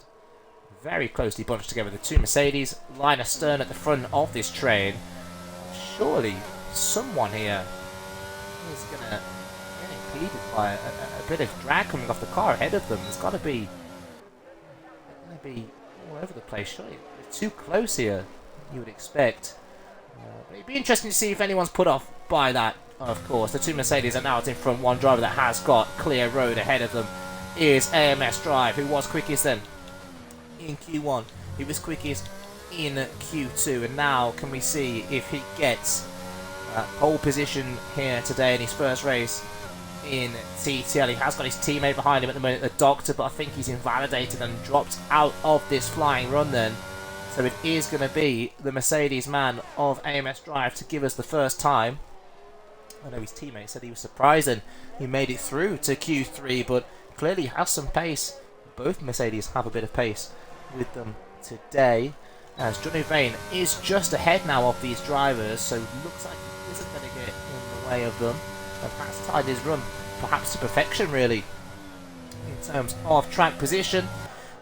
Very closely bunched together. The 2 Mercedes, Liner Stern at the front of this train. Surely someone here is going to get impeded by a bit of drag coming off the car ahead of them. There's got to be all over the place. Surely they're too close here, you would expect. But it'd be interesting to see if anyone's put off by that. Of course, the 2 Mercedes are now out in front. One driver that has got clear road ahead of them is AMS Drive, who was quickest then in Q1. He was quickest in Q2, and now can we see if he gets pole position here today in his first race in TTL. He has got his teammate behind him at the moment, the Doctor, but I think he's invalidated and dropped out of this flying run then. So it is going to be the Mercedes man of AMS Drive to give us the first time. I know his teammate said he was surprised and he made it through to Q3, but clearly has some pace. Both Mercedes have a bit of pace with them today, as Johnny Vane is just ahead now of these drivers, so looks like he isn't going to get in the way of them, and has tied his run perhaps to perfection really in terms of track position.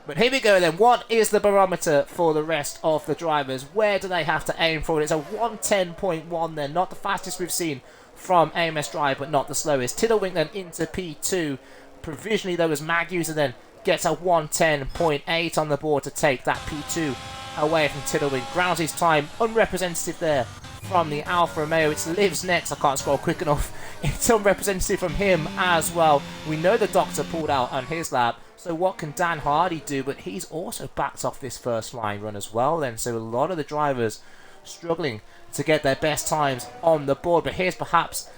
But here we go then. What is the barometer for the rest of the drivers? Where do they have to aim for? It's a 110.1 then, not the fastest we've seen from AMS Drive, but not the slowest. Tiddlewink then into P2. Provisionally though, as Mag User then gets a 110.8 on the board to take that P2 away from Tiddlewink. Groundsy's time unrepresentative there from the Alfa Romeo. It's Liv's next. I can't scroll quick enough. It's unrepresentative from him as well. We know the Doctor pulled out on his lap. So what can Dan Hardy do? But he's also backed off this first flying run as well then. So a lot of the drivers struggling to get their best times on the board. But here's perhaps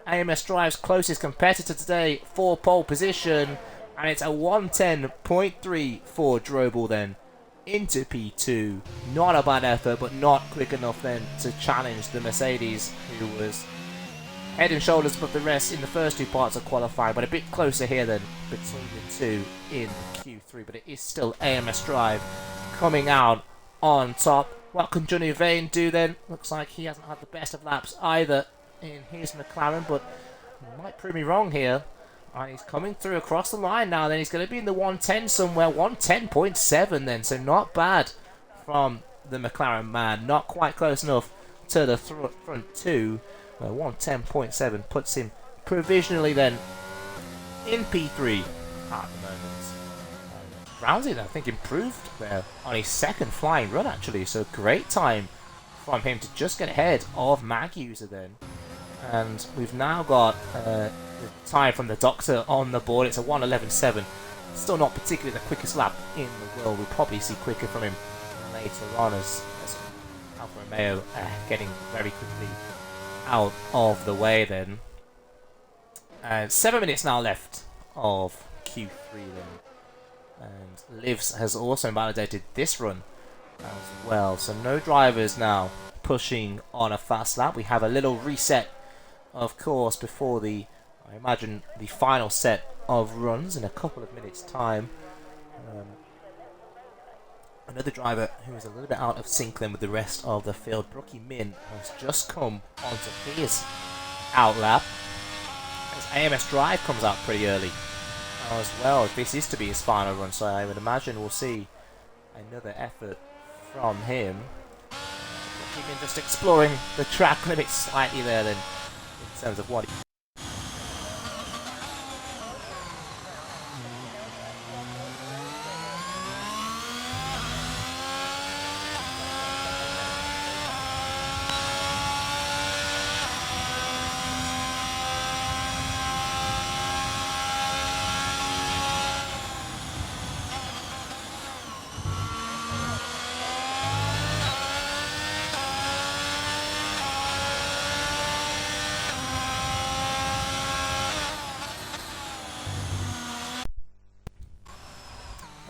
AMS Drive's closest competitor today for pole position. And it's a 110.3 for Drobal then into P2. Not a bad effort, but not quick enough then to challenge the Mercedes, who was head and shoulders above the rest in the first two parts of qualifying, but a bit closer here than between the two in Q3. But it is still AMS Drive coming out on top. What can Johnny Vane do then? Looks like he hasn't had the best of laps either in his McLaren, but might prove me wrong here. And he's coming through across the line now. Then he's going to be in the 110 somewhere, 110.7 then, so not bad from the McLaren man. Not quite close enough to the front two. 110.7 puts him provisionally then in P3 at the moment. Groundsy, I think, improved there on his second flying run actually, so great time from him to just get ahead of Mag User then. And we've now got the time from the Doctor on the board. It's a 111.7. Still not particularly the quickest lap in the world. We'll probably see quicker from him later on as Alfa Romeo getting very quickly out of the way then. 7 minutes now left of Q3 then. And Livs has also invalidated this run as well. So no drivers now pushing on a fast lap. We have a little reset, of course, before the, I imagine, the final set of runs in a couple of minutes' time. Another driver who is a little bit out of sync then with the rest of the field, Brookie Min, has just come onto his out lap. As AMS Drive comes out pretty early as well. This is to be his final run, so I would imagine we'll see another effort from him. Brookie Min just exploring the track limit slightly there then, in terms of what he...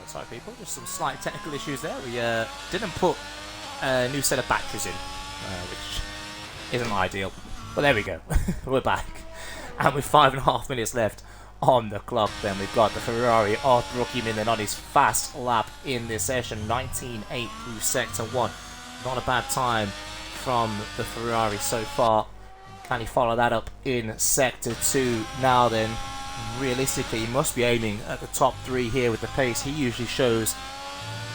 Sorry people, just some slight technical issues there. We didn't put a new set of batteries in, which isn't ideal. But there we go, we're back. And with 5.5 minutes left on the clock then, we've got the Ferrari of Brookie Min on his fast lap in this session, 19.8 through Sector 1. Not a bad time from the Ferrari so far. Can he follow that up in Sector 2 now then? Realistically, he must be aiming at the top 3 here with the pace he usually shows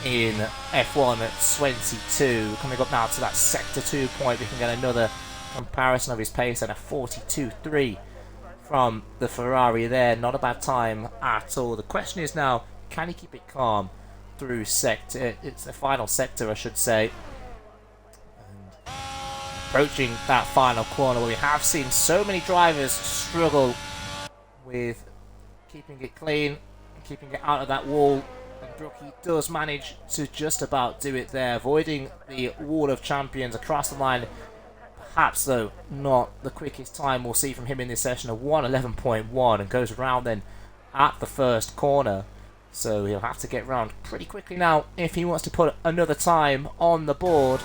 in F1 at 22. Coming up now to that Sector 2 point, we can get another comparison of his pace and a 42.3 from the Ferrari there. Not a bad time at all. The question is now, can he keep it calm through Sector? It's the final sector, I should say. And approaching that final corner where we have seen so many drivers struggle with keeping it clean, keeping it out of that wall, and Brookie does manage to just about do it there, avoiding the wall of champions across the line. Perhaps, though, not the quickest time we'll see from him in this session of 1:11.1, and goes around then at the first corner. So he'll have to get round pretty quickly now if he wants to put another time on the board.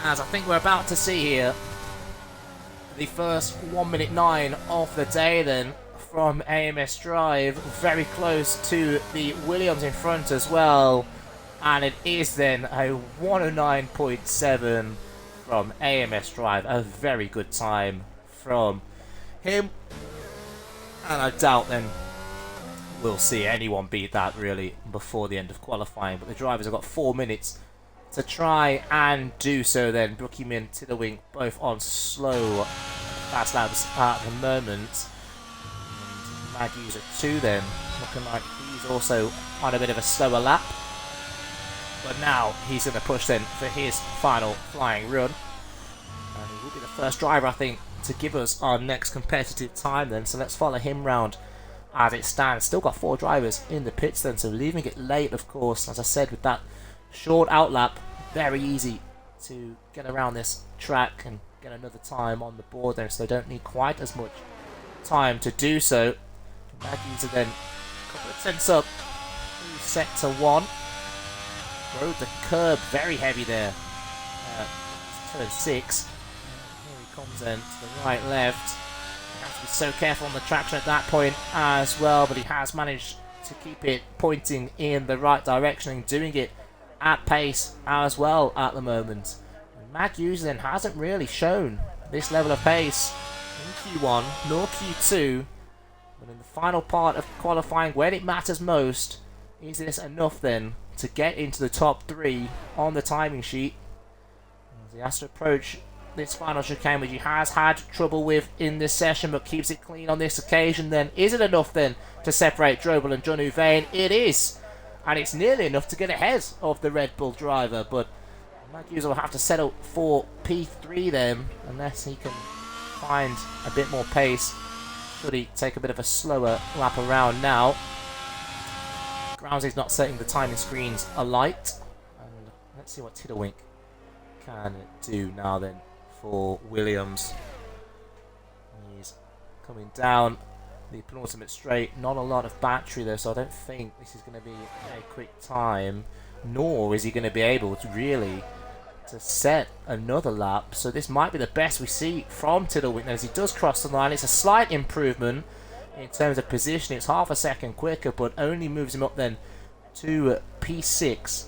As I think we're about to see here, the first 1:09 of the day then from AMS Drive, very close to the Williams in front as well. And it is then a 1:09.7 from AMS Drive, a very good time from him. And I doubt then we'll see anyone beat that really before the end of qualifying, but the drivers have got 4 minutes to try and do so then. Brookie Min, Tiddlewink, both on slow fast laps at the moment. And Mag User 2 then, looking like he's also on a bit of a slower lap. But now he's going to push then for his final flying run. And he will be the first driver, I think, to give us our next competitive time then. So let's follow him round as it stands. Still got 4 drivers in the pits then, so leaving it late, of course. As I said, with that short outlap, very easy to get around this track and get another time on the board then, so they don't need quite as much time to do so. Maggies are then a couple of tenths up through sector 1. Rode the curb very heavy there. Turn 6. Here he comes then to the right, left. Has to be so careful on the traction at that point as well, but he has managed to keep it pointing in the right direction and doing it at pace as well at the moment. Mag User then hasn't really shown this level of pace in Q1 nor Q2, but in the final part of qualifying, when it matters most, is this enough then to get into the top 3 on the timing sheet? As he has to approach this final chicane, which he has had trouble with in this session, but keeps it clean on this occasion then. Is it enough then to separate Drobel and John Uvain? It is, and it's nearly enough to get ahead of the Red Bull driver, but Mag User will have to settle for P3 then, unless he can find a bit more pace. Should he take a bit of a slower lap around now? Groundsy's not setting the timing screens alight, and let's see what Tiddlewink can do now then for Williams. He's coming down the penultimate straight. Not a lot of battery though, so I don't think this is going to be a quick time, nor is he going to be able to really to set another lap. So this might be the best we see from Tiddlewink as he does cross the line. It's a slight improvement in terms of position. It's half a second quicker, but only moves him up then to P6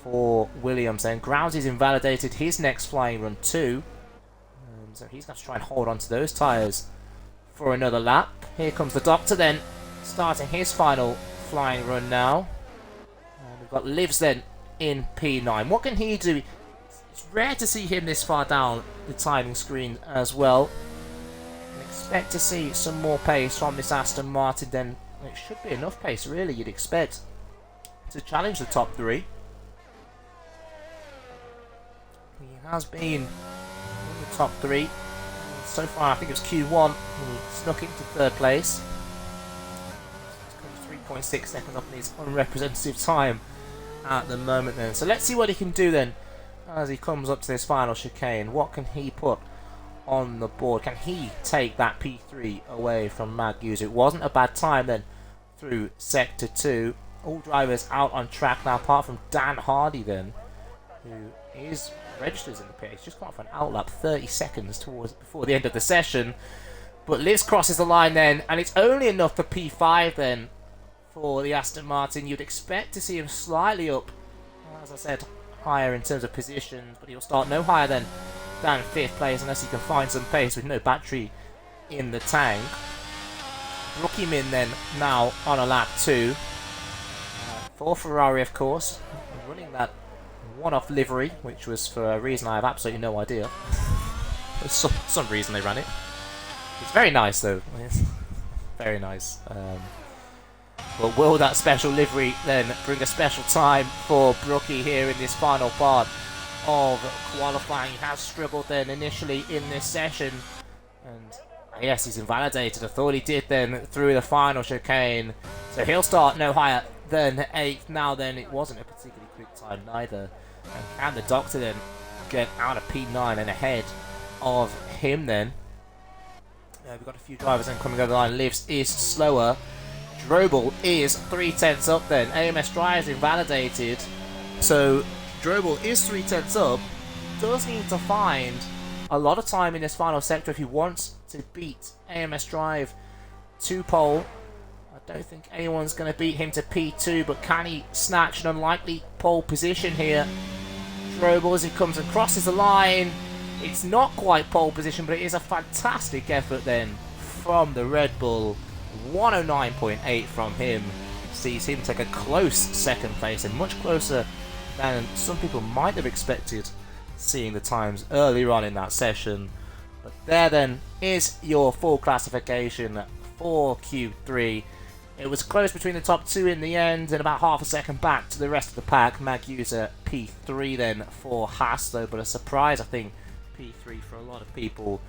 for Williams. And Groundsy's invalidated his next flying run too. So he's going to try and hold on to those tyres for another lap. Here comes the Doctor then, starting his final flying run now. And we've got Livs then in P9. What can he do? It's rare to see him this far down the timing screen as well. Expect to see some more pace from this Aston Martin then. It should be enough pace really, you'd expect, to challenge the top 3. He has been top 3 so far. I think it was Q1 he snuck into 3rd place. 3.6 seconds up in his unrepresentative time at the moment then. So let's see what he can do then as he comes up to this final chicane. What can he put on the board? Can he take that P3 away from Mag User? It wasn't a bad time then through sector 2. All drivers out on track now apart from Dan Hardy then, who is registers in the pit. He's just gone off an outlap 30 seconds before the end of the session. But Livs crosses the line then, and it's only enough for P5 then for the Aston Martin. You'd expect to see him slightly up, as I said, higher in terms of positions, but he'll start no higher than 5th place unless he can find some pace with no battery in the tank. Brookie Min then now on a lap 2 for Ferrari, of course, running that one-off livery, which was for a reason I have absolutely no idea. For some reason they ran it. It's very nice though. It's very nice. But will that special livery then bring a special time for Brookie here in this final part of qualifying? He has struggled then initially in this session, and yes, he's invalidated. I thought he did then through the final chicane, so he'll start no higher than 8th now. Then it wasn't a particularly quick time neither. And can the Doctor then get out of P9 and ahead of him then. Yeah, we've got a few drivers then coming over the line. Lives is slower. Drobel is 3/10 up then. AMS Drive is invalidated. So Drobel is 3/10 up. Does need to find a lot of time in this final sector if he wants to beat AMS Drive to pole. I don't think anyone's going to beat him to P2, but can he snatch an unlikely pole position here? Drobel, as he comes and crosses the line, it's not quite pole position, but it is a fantastic effort then from the Red Bull. 109.8 from him sees him take a close second place, and much closer than some people might have expected, seeing the times earlier on in that session. But there then is your full classification for Q3. It was close between the top two in the end, and about half a second back to the rest of the pack. Magusa P3 then for Haas though, but a surprise I think P3 for a lot of people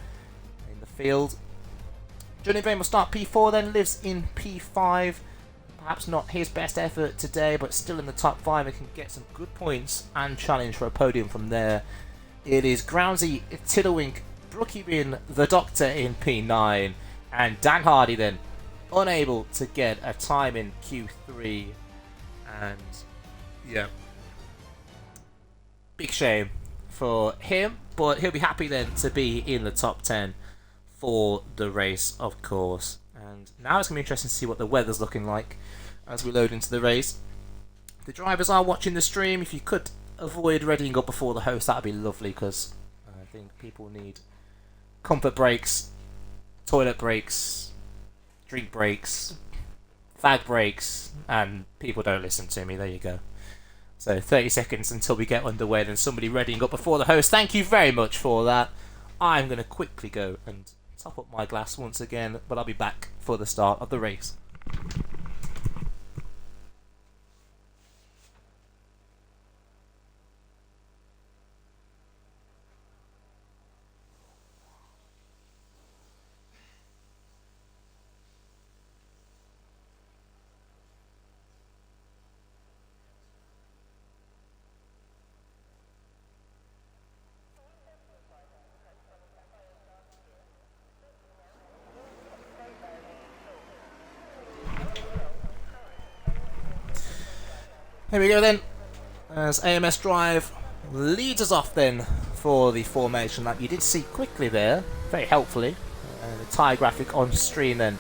in the field. Johnny Vane will start P4 then, Lives in P5. Perhaps not his best effort today, but still in the top 5 and can get some good points and challenge for a podium from there. It is Groundsy, Tiddlewink, Brookie Bin, the Doctor in P9, and Dan Hardy then unable to get a time in Q3. And yeah, big shame for him, but he'll be happy then to be in the top 10 for the race, of course. And now it's going to be interesting to see what the weather's looking like as we load into the race. The drivers are watching the stream. If you could avoid readying up before the host, that would be lovely, because I think people need comfort breaks, toilet breaks, drink breaks, fag breaks, and people don't listen to me. There you go. So 30 seconds until we get underway, then somebody readying up before the host. Thank you very much for that. I'm going to quickly go and top up my glass once again, but I'll be back for the start of the race. Here we go then, as AMS Drive leads us off then for the formation lap. You did see quickly there, very helpfully, the tyre graphic on stream then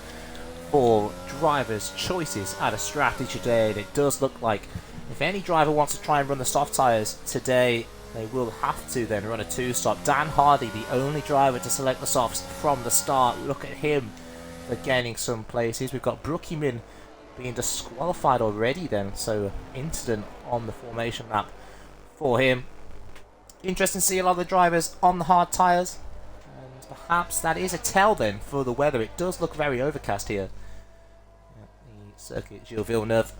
for drivers' choices at a strategy day. And it does look like if any driver wants to try and run the soft tyres today, they will have to then run a two-stop. Dan Hardy, the only driver to select the softs from the start. Look at him for gaining some places. We've got Brookieman being disqualified already then, so incident on the formation lap for him. Interesting to see a lot of the drivers on the hard tyres, and perhaps that is a tell then for the weather. It does look very overcast here at the circuit Gilles Villeneuve,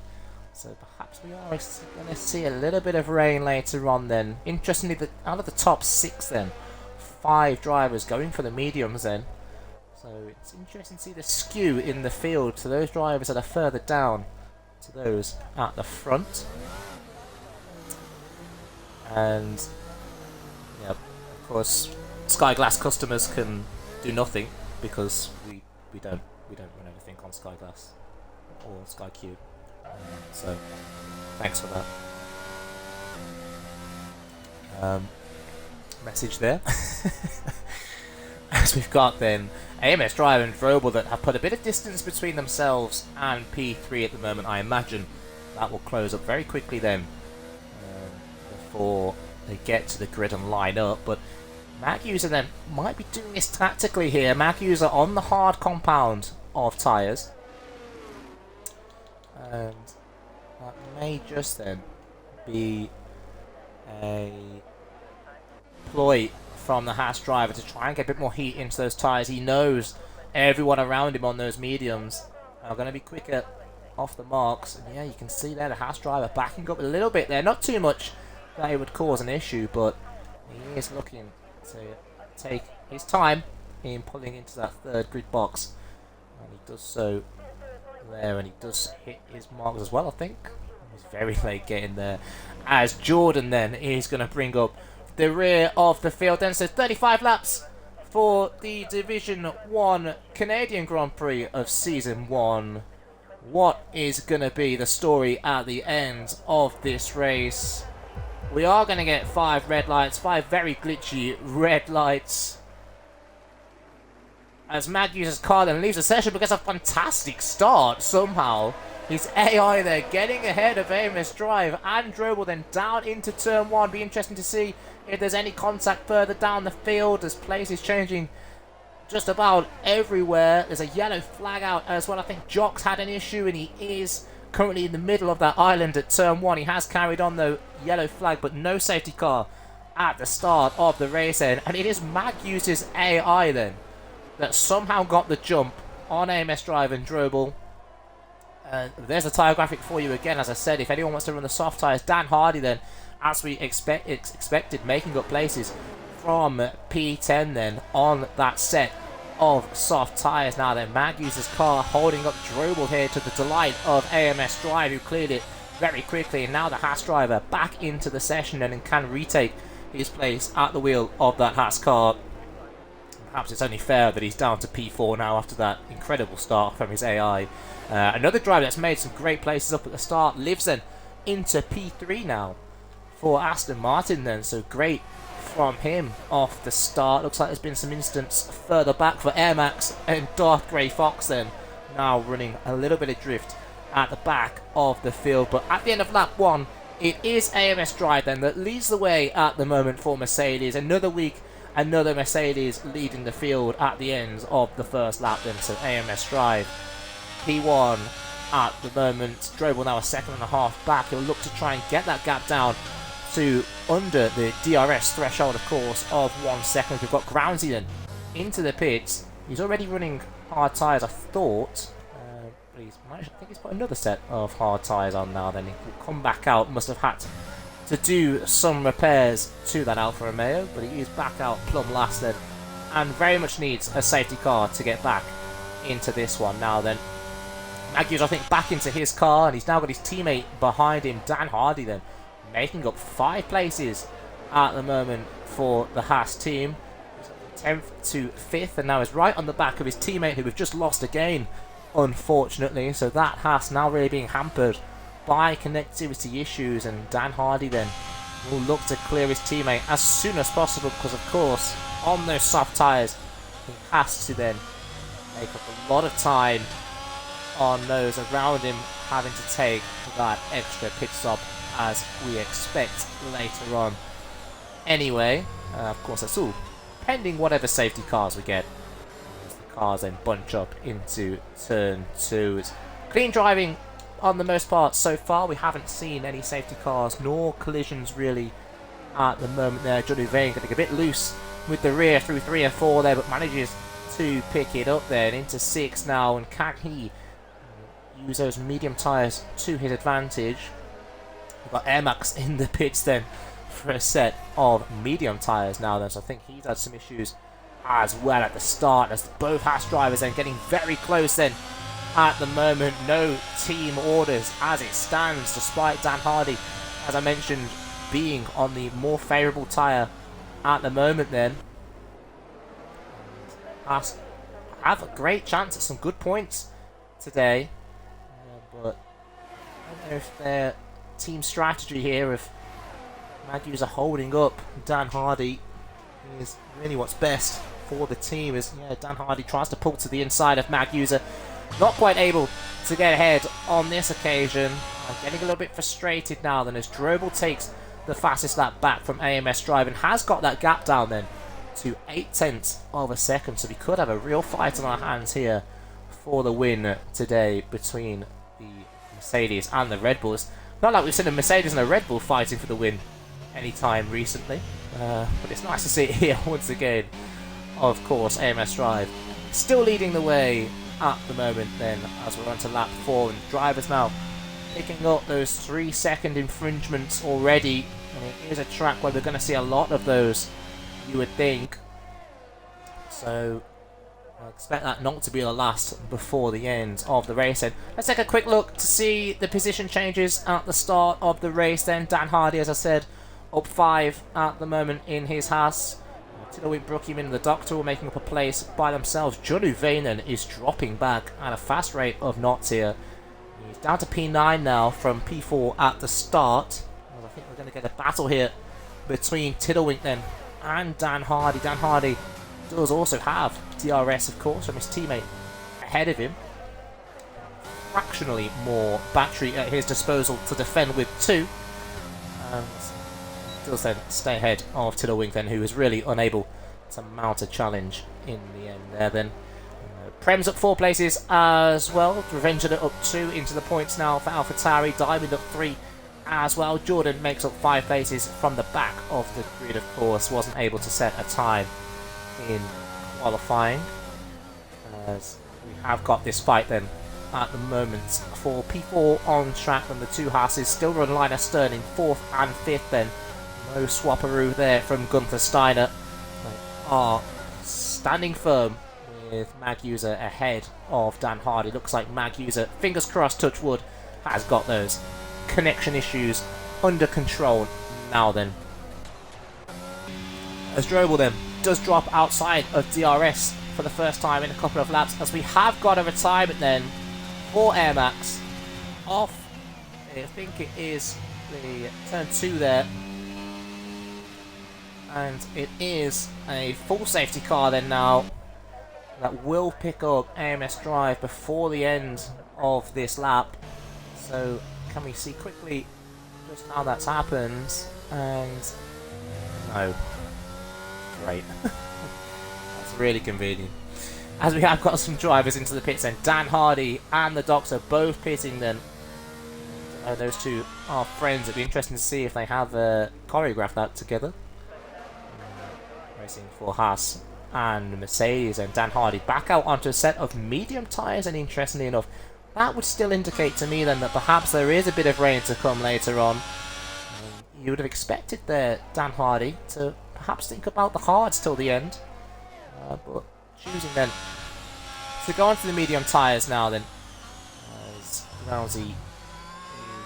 so perhaps we are going to see a little bit of rain later on then. Interestingly, out of the top 6 then, 5 drivers going for the mediums then. So it's interesting to see the skew in the field to those drivers that are further down to those at the front. And yeah, of course, Sky Glass customers can do nothing because we don't run anything on Sky Glass or Sky Q. So thanks for that message there. As we've got then AMS Drive and Drobel that have put a bit of distance between themselves and P3 at the moment. I imagine that will close up very quickly then before they get to the grid and line up. But Magusa then might be doing this tactically here. Magusa on the hard compound of tyres, and that may just then be a ploy from the Haas driver to try and get a bit more heat into those tyres. He knows everyone around him on those mediums are going to be quicker off the marks. And yeah, you can see there the Haas driver backing up a little bit there. Not too much that it would cause an issue, but he is looking to take his time in pulling into that third grid box. And he does so there, and he does hit his marks as well, I think. He's very late getting there. As Jordan then is going to bring up the rear of the field then, so 35 laps for the Division 1 Canadian Grand Prix of Season 1. What is going to be the story at the end of this race? We are going to get 5 red lights, 5 very glitchy red lights. As Magnus's car then leaves the session because of a fantastic start somehow. His AI there getting ahead of AMS Drive and Drobel then down into turn 1. Be interesting to see if there's any contact further down the field as place is changing just about everywhere. There's a yellow flag out as well. I think Jock's had an issue and he is currently in the middle of that island at turn 1. He has carried on the yellow flag but no safety car at the start of the race then. And it is Magnus's AI then that somehow got the jump on AMS Drive and Drobel. There's the tyre graphic for you again. As I said, if anyone wants to run the soft tyres, Dan Hardy then, as we expected, making up places from P10 then on that set of soft tyres. Now then, Magnus's car holding up Drobel here to the delight of AMS Drive, who cleared it very quickly. And now the Haas driver back into the session and can retake his place at the wheel of that Haas car. Perhaps it's only fair that he's down to P4 now after that incredible start from his AI. Another driver that's made some great places up at the start lives then into P3 now for Aston Martin then. So great from him off the start. Looks like there's been some instance further back for Air Max and Darth Grey Fox then. Now running a little bit of drift at the back of the field. But at the end of lap 1, it is AMS Drive then that leads the way at the moment for Mercedes. Another week. Another Mercedes leading the field at the end of the first lap then. So AMS Drive, P1 at the moment. Drobel now a second and a half back. He'll look to try and get that gap down to under the DRS threshold, of course, of 1 second. We've got Groundsy then into the pits. He's already running hard tyres, I thought. I think he's put another set of hard tyres on now then. He'll come back out. Must have had to do some repairs to that Alfa Romeo, but he is back out plumb last then, and very much needs a safety car to get back into this one. Now then, Magnus, I think, back into his car, and he's now got his teammate behind him, Dan Hardy then, making up 5 places at the moment for the Haas team. 10th to 5th, and now is right on the back of his teammate, who we've just lost again, unfortunately. So that Haas now really being hampered by connectivity issues, and Dan Hardy then will look to clear his teammate as soon as possible, because of course on those soft tyres he has to then make up a lot of time on those around him, having to take that extra pit stop as we expect later on. Anyway, of course that's all pending whatever safety cars we get as the cars then bunch up into turn 2. It's clean driving on the most part so far. We haven't seen any safety cars nor collisions really at the moment there. Johnny Vane getting a bit loose with the rear through 3 and 4 there, but manages to pick it up there and into 6 now. And can he use those medium tyres to his advantage? We've got Air Max in the pits then for a set of medium tyres now then, so I think he's had some issues as well at the start, as both Haas drivers then getting very close then. At the moment, no team orders as it stands, despite Dan Hardy, as I mentioned, being on the more favourable tyre at the moment then. Haas have a great chance at some good points today, but I don't know if their team strategy here of Magnus are holding up Dan Hardy is really what's best for the team. As Dan Hardy tries to pull to the inside of Magnus, not quite able to get ahead on this occasion. Getting a little bit frustrated now then, as Drobel takes the fastest lap back from AMS Drive and has got that gap down then to 0.8 of a second. So we could have a real fight on our hands here for the win today between the Mercedes and the Red Bulls. Not like we've seen a Mercedes and a Red Bull fighting for the win anytime recently, but it's nice to see it here once again. Of course, AMS Drive still leading the way at the moment then, as we're on to lap 4, and drivers now picking up those 3-second infringements already, and it is a track where we're going to see a lot of those, you would think. So I expect that not to be the last before the end of the race. And let's take a quick look to see the position changes at the start of the race then. Dan Hardy, as I said, up 5 at the moment in his Haas. Tiddlewink, Brookham and the Doctor all making up a place by themselves. Junu Vainen is dropping back at a fast rate of knots here. He's down to P9 now from P4 at the start. Well, I think we're going to get a battle here between Tiddlewink then and Dan Hardy. Dan Hardy does also have DRS, of course, from his teammate ahead of him. Fractionally more battery at his disposal to defend with 2. And does then stay ahead of Tiddlewink then, who is really unable to mount a challenge in the end there then. Prem's up 4 places as well. Revenger up 2 into the points now for AlphaTauri. Diamond up 3 as well. Jordan makes up 5 places from the back of the grid, of course. Wasn't able to set a time in qualifying. As we have got this fight then at the moment for P4 on track, and the 2 Haas's still run Linus Stern in 4th and 5th then. No swapperoo there from Gunther Steiner. They are standing firm with Mag User ahead of Dan Hardy. Looks like Mag User, fingers crossed, touch wood, has got those connection issues under control now then. As Drobel then does drop outside of DRS for the first time in a couple of laps, as we have got a retirement then for Air Max off, I think it is the turn 2 there. And it is a full safety car then now that will pick up AMS Drive before the end of this lap. So can we see quickly just how that's happened? And no. Great. That's really convenient. As we have got some drivers into the pits then. Dan Hardy and the Doctor both pitting then. Those 2 are friends. It'd be interesting to see if they have choreographed that together. Racing for Haas and Mercedes, and Dan Hardy back out onto a set of medium tyres, and interestingly enough, that would still indicate to me then that perhaps there is a bit of rain to come later on. You would have expected there, Dan Hardy, to perhaps think about the hards till the end, but choosing then to go onto the medium tyres now then, as Rousey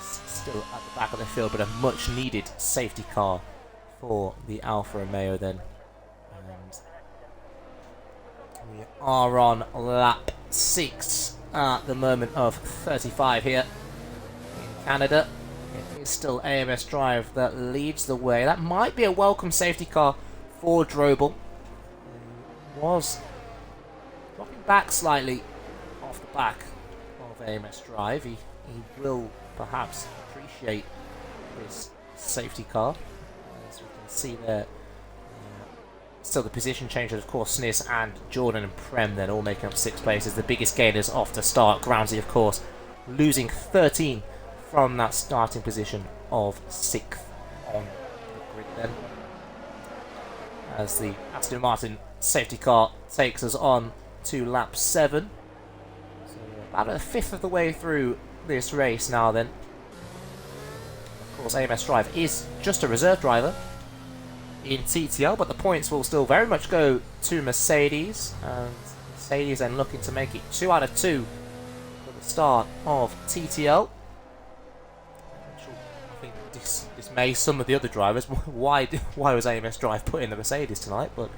is still at the back of the field, but a much needed safety car for the Alfa Romeo then. We are on lap 6 at the moment of 35 here in Canada. It is still AMS Drive that leads the way. That might be a welcome safety car for Drobel. He was dropping back slightly off the back of AMS Drive. He will perhaps appreciate this safety car, as we can see there. Still the position changes, of course. Snis and Jordan and Prem then all making up 6 places. The biggest gainers off the start. Groundsy, of course, losing 13 from that starting position of 6th on the grid then. As the Aston Martin safety car takes us on to lap 7. So about a fifth of the way through this race now then. Of course, AMS Drive is just a reserve driver in TTL, but the points will still very much go to Mercedes, and Mercedes then looking to make it 2 out of 2 for the start of TTL. I think this dismays some of the other drivers. Why was AMS Drive put in the Mercedes tonight? But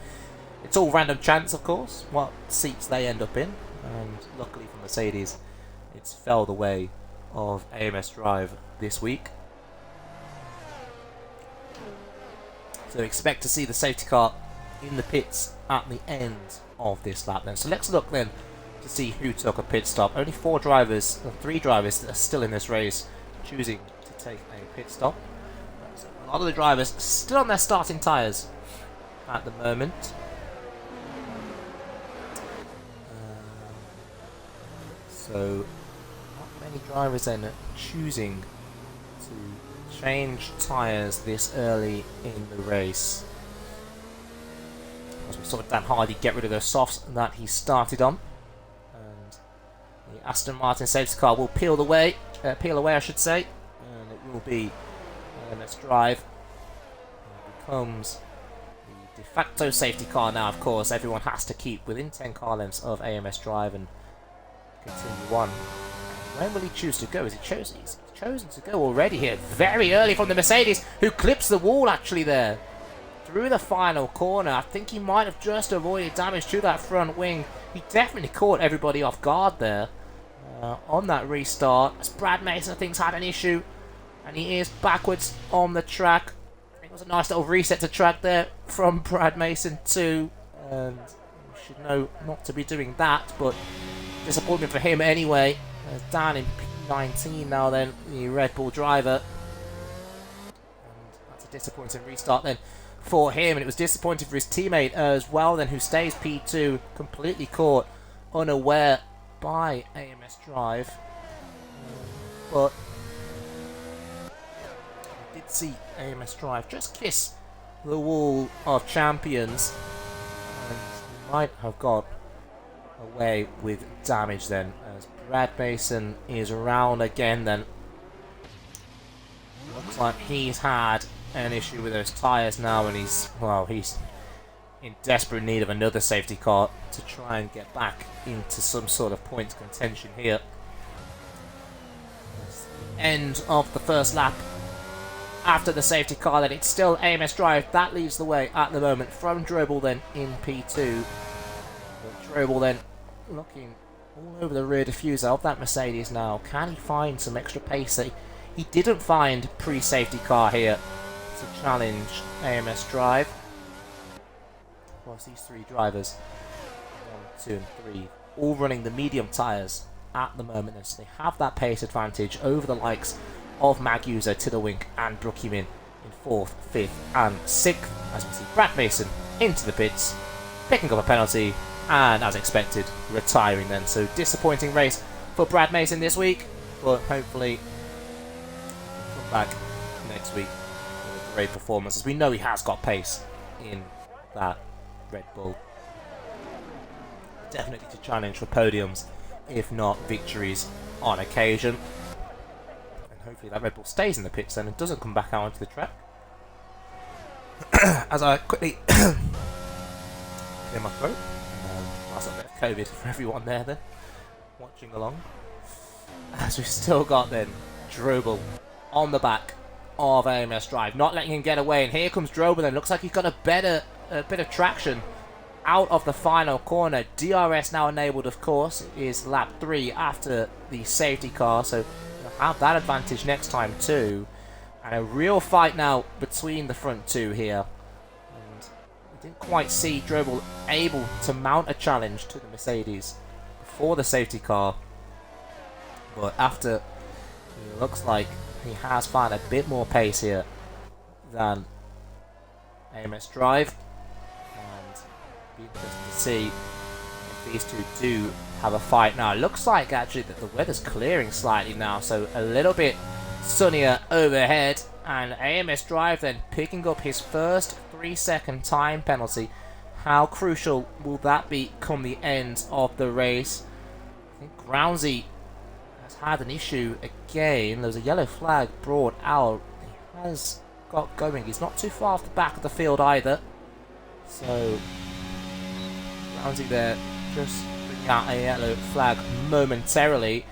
it's all random chance, of course, what seats they end up in, and luckily for Mercedes, it's fell the way of AMS Drive this week. So expect to see the safety car in the pits at the end of this lap then. So let's look then to see who took a pit stop. Only 3 drivers that are still in this race choosing to take a pit stop. So a lot of the drivers still on their starting tyres at the moment. So not many drivers then choosing to change tyres this early in the race. As we saw Dan Hardy get rid of those softs that he started on, and the Aston Martin safety car will peel away, I should say, and it will be AMS Drive. It becomes the de facto safety car now. Of course, everyone has to keep within 10 car lengths of AMS Drive and continue on. When will he choose to go? He's chosen to go already here, very early from the Mercedes, who clips the wall actually there. through the final corner. I think he might have just avoided damage to that front wing. He definitely caught everybody off guard there on that restart. As Brad Mason, I think, has had an issue, and he is backwards on the track. I think it was a nice little reset to track there from Brad Mason too. And we should know not to be doing that, but disappointment for him anyway. Down in P19 now then, the Red Bull driver. And that's a disappointing restart then for him, and it was disappointing for his teammate as well then, who stays P2, completely caught unaware by AMS Drive. But I did see AMS Drive just kiss the wall of champions, and he might have got away with damage then, as Brad Mason is around again then. Looks like he's had an issue with those tyres now, and he's in desperate need of another safety car to try and get back into some sort of points contention here. End of the first lap. After the safety car then, it's still AMS Drive that leads the way at the moment from Drobel then in P2. But Drobel then looking all over the rear diffuser of that Mercedes now. Can he find some extra pace that he didn't find pre-safety car here to challenge AMS Drive? Of course, these three drivers, 1, 2 and 3, all running the medium tyres at the moment, so they have that pace advantage over the likes of Magusa, Tiddlewink and Brookhymin in 4th, 5th and 6th. As we see Brad Mason into the pits, picking up a penalty, and as expected, retiring then. So disappointing race for Brad Mason this week, but hopefully he'll come back next week with a great performance, as we know he has got pace in that Red Bull. Definitely to challenge for podiums, if not victories on occasion. And hopefully that Red Bull stays in the pits then and doesn't come back out onto the track. As I quickly clear my throat. That's a bit of COVID for everyone there then, watching along. As we've still got then Drobel on the back of AMS Drive, not letting him get away, and here comes Drobel then. Looks like he's got a bit of traction out of the final corner. DRS now enabled, of course. It is lap 3 after the safety car, so he'll have that advantage next time too. And a real fight now between the front two here. Didn't quite see Drobel able to mount a challenge to the Mercedes before the safety car, but after, it looks like he has found a bit more pace here than AMS Drive, and be interested to see if these two do have a fight now. It looks like actually that the weather's clearing slightly now, so a little bit sunnier overhead, and AMS Drive then picking up his first 3-second time penalty. How crucial will that be come the end of the race? I think Groundsy has had an issue again. There's a yellow flag brought out. He has got going. He's not too far off the back of the field either. So Groundsy there just bringing out a yellow flag momentarily.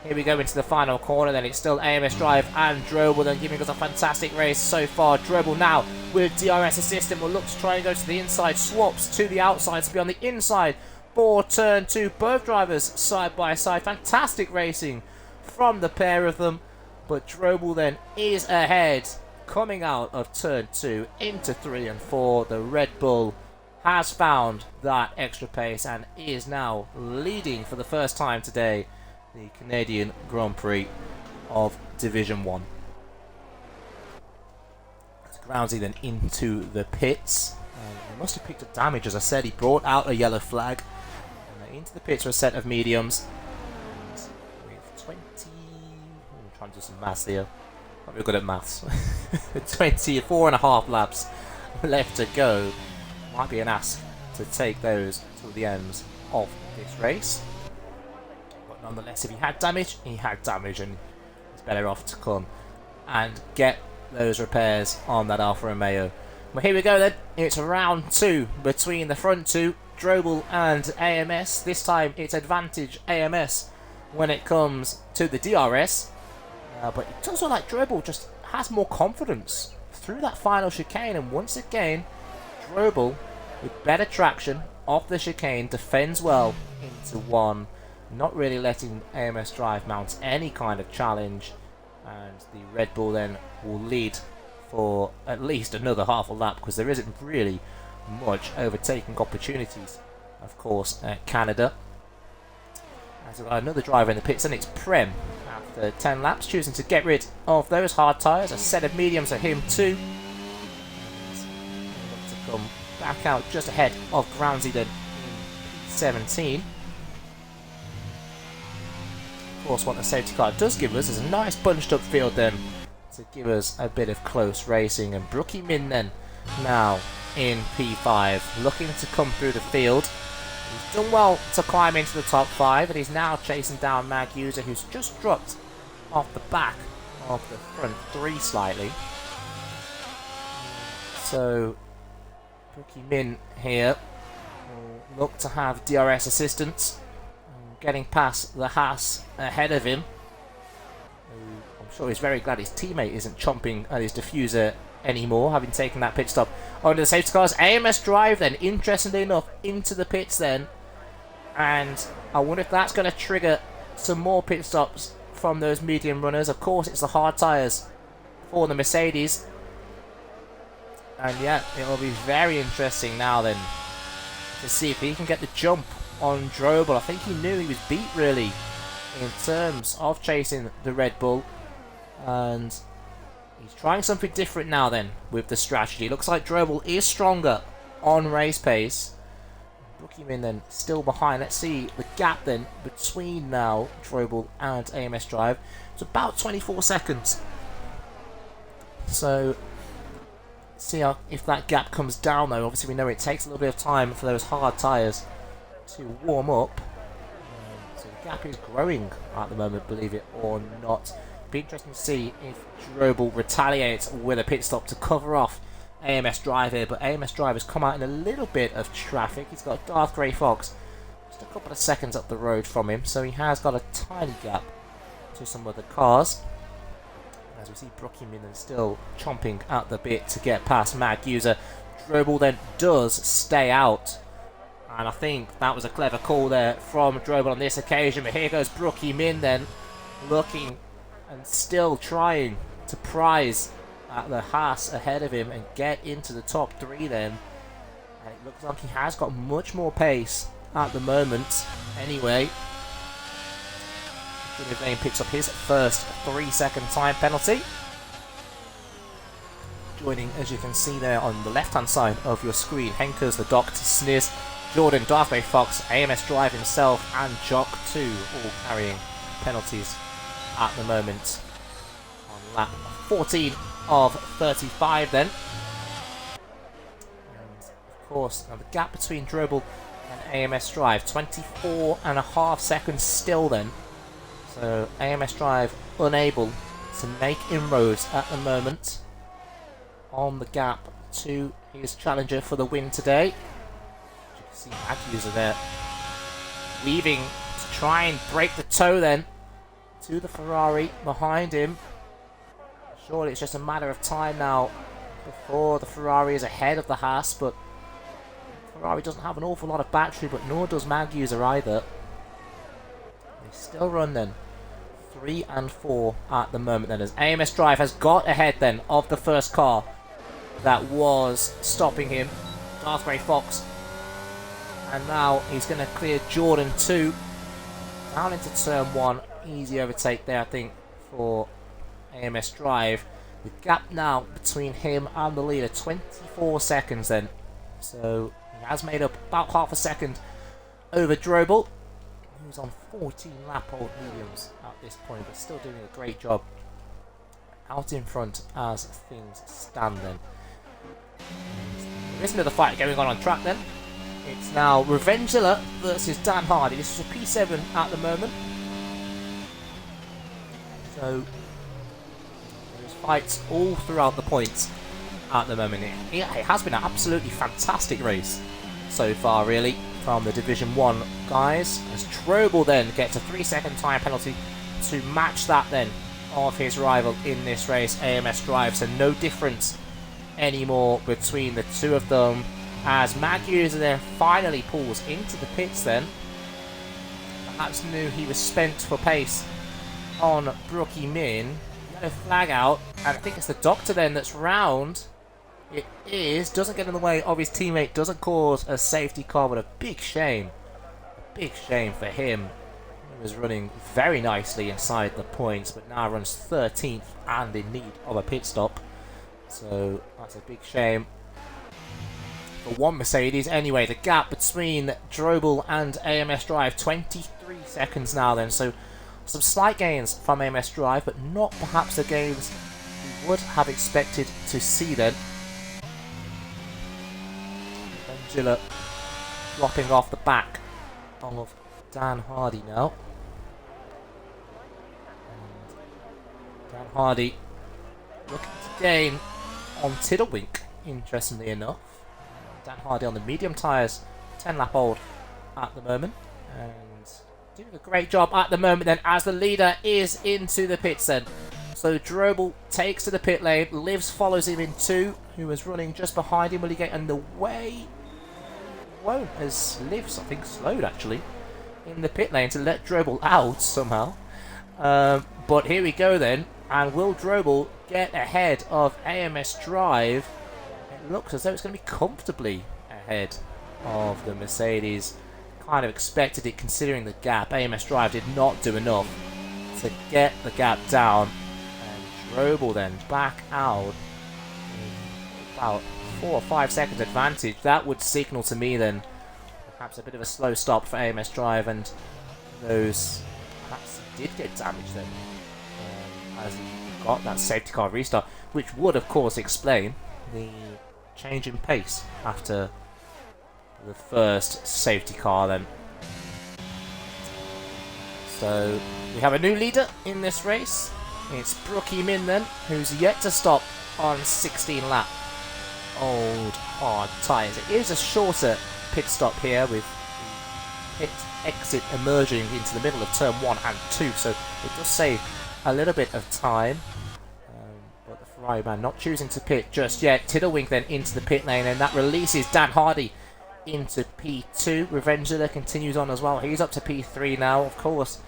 Here we go into the final corner then. It's still AMS Drive and Drobel then giving us a fantastic race so far. Drobel now with DRS assistant will look to try and go to the inside. Swaps to the outside to be on the inside for turn 2. Both drivers side by side. Fantastic racing from the pair of them. But Drobel then is ahead coming out of turn 2 into 3 and 4. The Red Bull has found that extra pace and is now leading for the first time today the Canadian Grand Prix of Division 1. Groundsy then into the pits. He must have picked up damage, as I said. He brought out a yellow flag. And into the pits for a set of mediums. And with 20... I'm trying to do some maths here. Not real good at maths. 24.5 laps left to go. Might be an ask to take those to the ends of this race. Nonetheless, if he had damage, he had damage, and he's better off to come and get those repairs on that Alfa Romeo. Well, here we go then. It's round 2 between the front two, Drobel and AMS. This time it's advantage AMS when it comes to the DRS. But it does look like Drobel just has more confidence through that final chicane, and once again Drobel, with better traction off the chicane, defends well into one, not really letting AMS Drive mount any kind of challenge, and the Red Bull then will lead for at least another half a lap, because there isn't really much overtaking opportunities, of course, at Canada. As we've got another driver in the pits, and it's Prem, after 10 laps, choosing to get rid of those hard tyres. A set of mediums for him too. And to come back out just ahead of Groundsy then in P17. Of course, what the safety car does give us is a nice bunched up field then to give us a bit of close racing. And Brookie Min then now in P5, looking to come through the field. He's done well to climb into the top 5, and he's now chasing down Mag User, who's just dropped off the back of the front 3 slightly. So Brookie Min here will look to have DRS assistance, getting past the Haas ahead of him. I'm sure he's very glad his teammate isn't chomping at his diffuser anymore, having taken that pit stop onto the safety cars. AMS Drive then, interestingly enough, into the pits then, and I wonder if that's going to trigger some more pit stops from those medium runners. Of course, it's the hard tyres for the Mercedes, and yeah, it will be very interesting now then to see if he can get the jump on Drobel. I think he knew he was beat really in terms of chasing the Red Bull, and he's trying something different now then with the strategy. Looks like Drobel is stronger on race pace. Brookie Min then still behind. Let's see the gap then between now Drobel and AMS Drive. It's about 24 seconds. So see if that gap comes down though. Obviously we know it takes a little bit of time for those hard tyres to warm up. So the gap is growing at the moment, believe it or not. Be interesting to see if Drobel retaliates with a pit stop to cover off AMS Drive here, but AMS Drive has come out in a little bit of traffic. He's got Darth Grey Fox just a couple of seconds up the road from him, so he has got a tiny gap to some other cars. As we see Brookie Min still chomping at the bit to get past Mag User. Drobel then does stay out, and I think that was a clever call there from Drobel on this occasion. But here goes Brookie Min then, looking and still trying to prize at the Haas ahead of him and get into the top 3 then. And it looks like he has got much more pace at the moment anyway. Vane picks up his first 3-second time penalty. Joining, as you can see there on the left hand side of your screen, Henkers, the Doctor, Sniz, Jordan, Darth Vader Fox, AMS Drive himself, and Jock 2, all carrying penalties at the moment on lap 14 of 35 then. And of course, now the gap between Drobel and AMS Drive, 24.5 seconds still then. So AMS Drive unable to make inroads at the moment on the gap to his challenger for the win today. You can see Mag User there weaving to try and break the toe then to the Ferrari behind him. Surely it's just a matter of time now before the Ferrari is ahead of the Haas, but Ferrari doesn't have an awful lot of battery, but nor does Mag User either. They still run then 3 and 4 at the moment then, as AMS Drive has got ahead then of the first car that was stopping him, Darth Grey Fox, and now he's going to clear Jordan 2 down into turn 1. Easy overtake there, I think, for AMS Drive. The gap now between him and the leader, 24 seconds then. So he has made up about half a second over Drobel, who's on 14 lap old mediums at this point, but still doing a great job out in front as things stand then. There is another fight going on track then. It's now Revengezilla versus Dan Hardy. This is a P7 at the moment. So there's fights all throughout the points at the moment. It has been an absolutely fantastic race so far, really, from the Division 1 guys, as Drobel then gets a 3-second time penalty to match that then of his rival in this race, AMS Drive. So no difference anymore between the two of them. as Magusa then finally pulls into the pits then. Perhaps knew he was spent for pace on Brookie Min. Yellow flag out, and I think it's the Doctor then that's round. It is, doesn't get in the way of his teammate, doesn't cause a safety car, but a big shame. A big shame for him. He was running very nicely inside the points, but now runs 13th and in need of a pit stop. So that's a big shame for one Mercedes. Anyway, the gap between Drobel and AMS Drive, 23 seconds now then. So some slight gains from AMS Drive, but not perhaps the gains we would have expected to see then. Benzilla dropping off the back of Dan Hardy now. And Dan Hardy looking to gain on Tiddlewink, interestingly enough. Dan Hardy on the medium tyres, 10 lap old at the moment, and doing a great job at the moment then as the leader is into the pits then. So Drobel takes to the pit lane, Livs follows him in 2, who was running just behind him. Will he get in the way? Won't, as Livs I think slowed actually in the pit lane to let Drobel out somehow. But here we go then, and will Drobel get ahead of AMS Drive? It looks as though it's going to be comfortably ahead of the Mercedes. Kind of expected it considering the gap. AMS Drive did not do enough to get the gap down, and Drobel then back out with about 4 or 5 seconds advantage. That would signal to me then perhaps a bit of a slow stop for AMS Drive, and those perhaps he did get damaged then as he got that safety car restart, which would of course explain the change in pace after the first safety car then. So we have a new leader in this race. It's Brookie Min then, who's yet to stop on 16 lap old hard tyres. It is a shorter pit stop here with the pit exit emerging into the middle of turn 1 and 2, so it does save a little bit of time. But the Ferrari man not choosing to pit just yet. Tiddlewink then into the pit lane, and that releases Dan Hardy into P2. Revengula continues on as well. He's up to P3 now. Of course,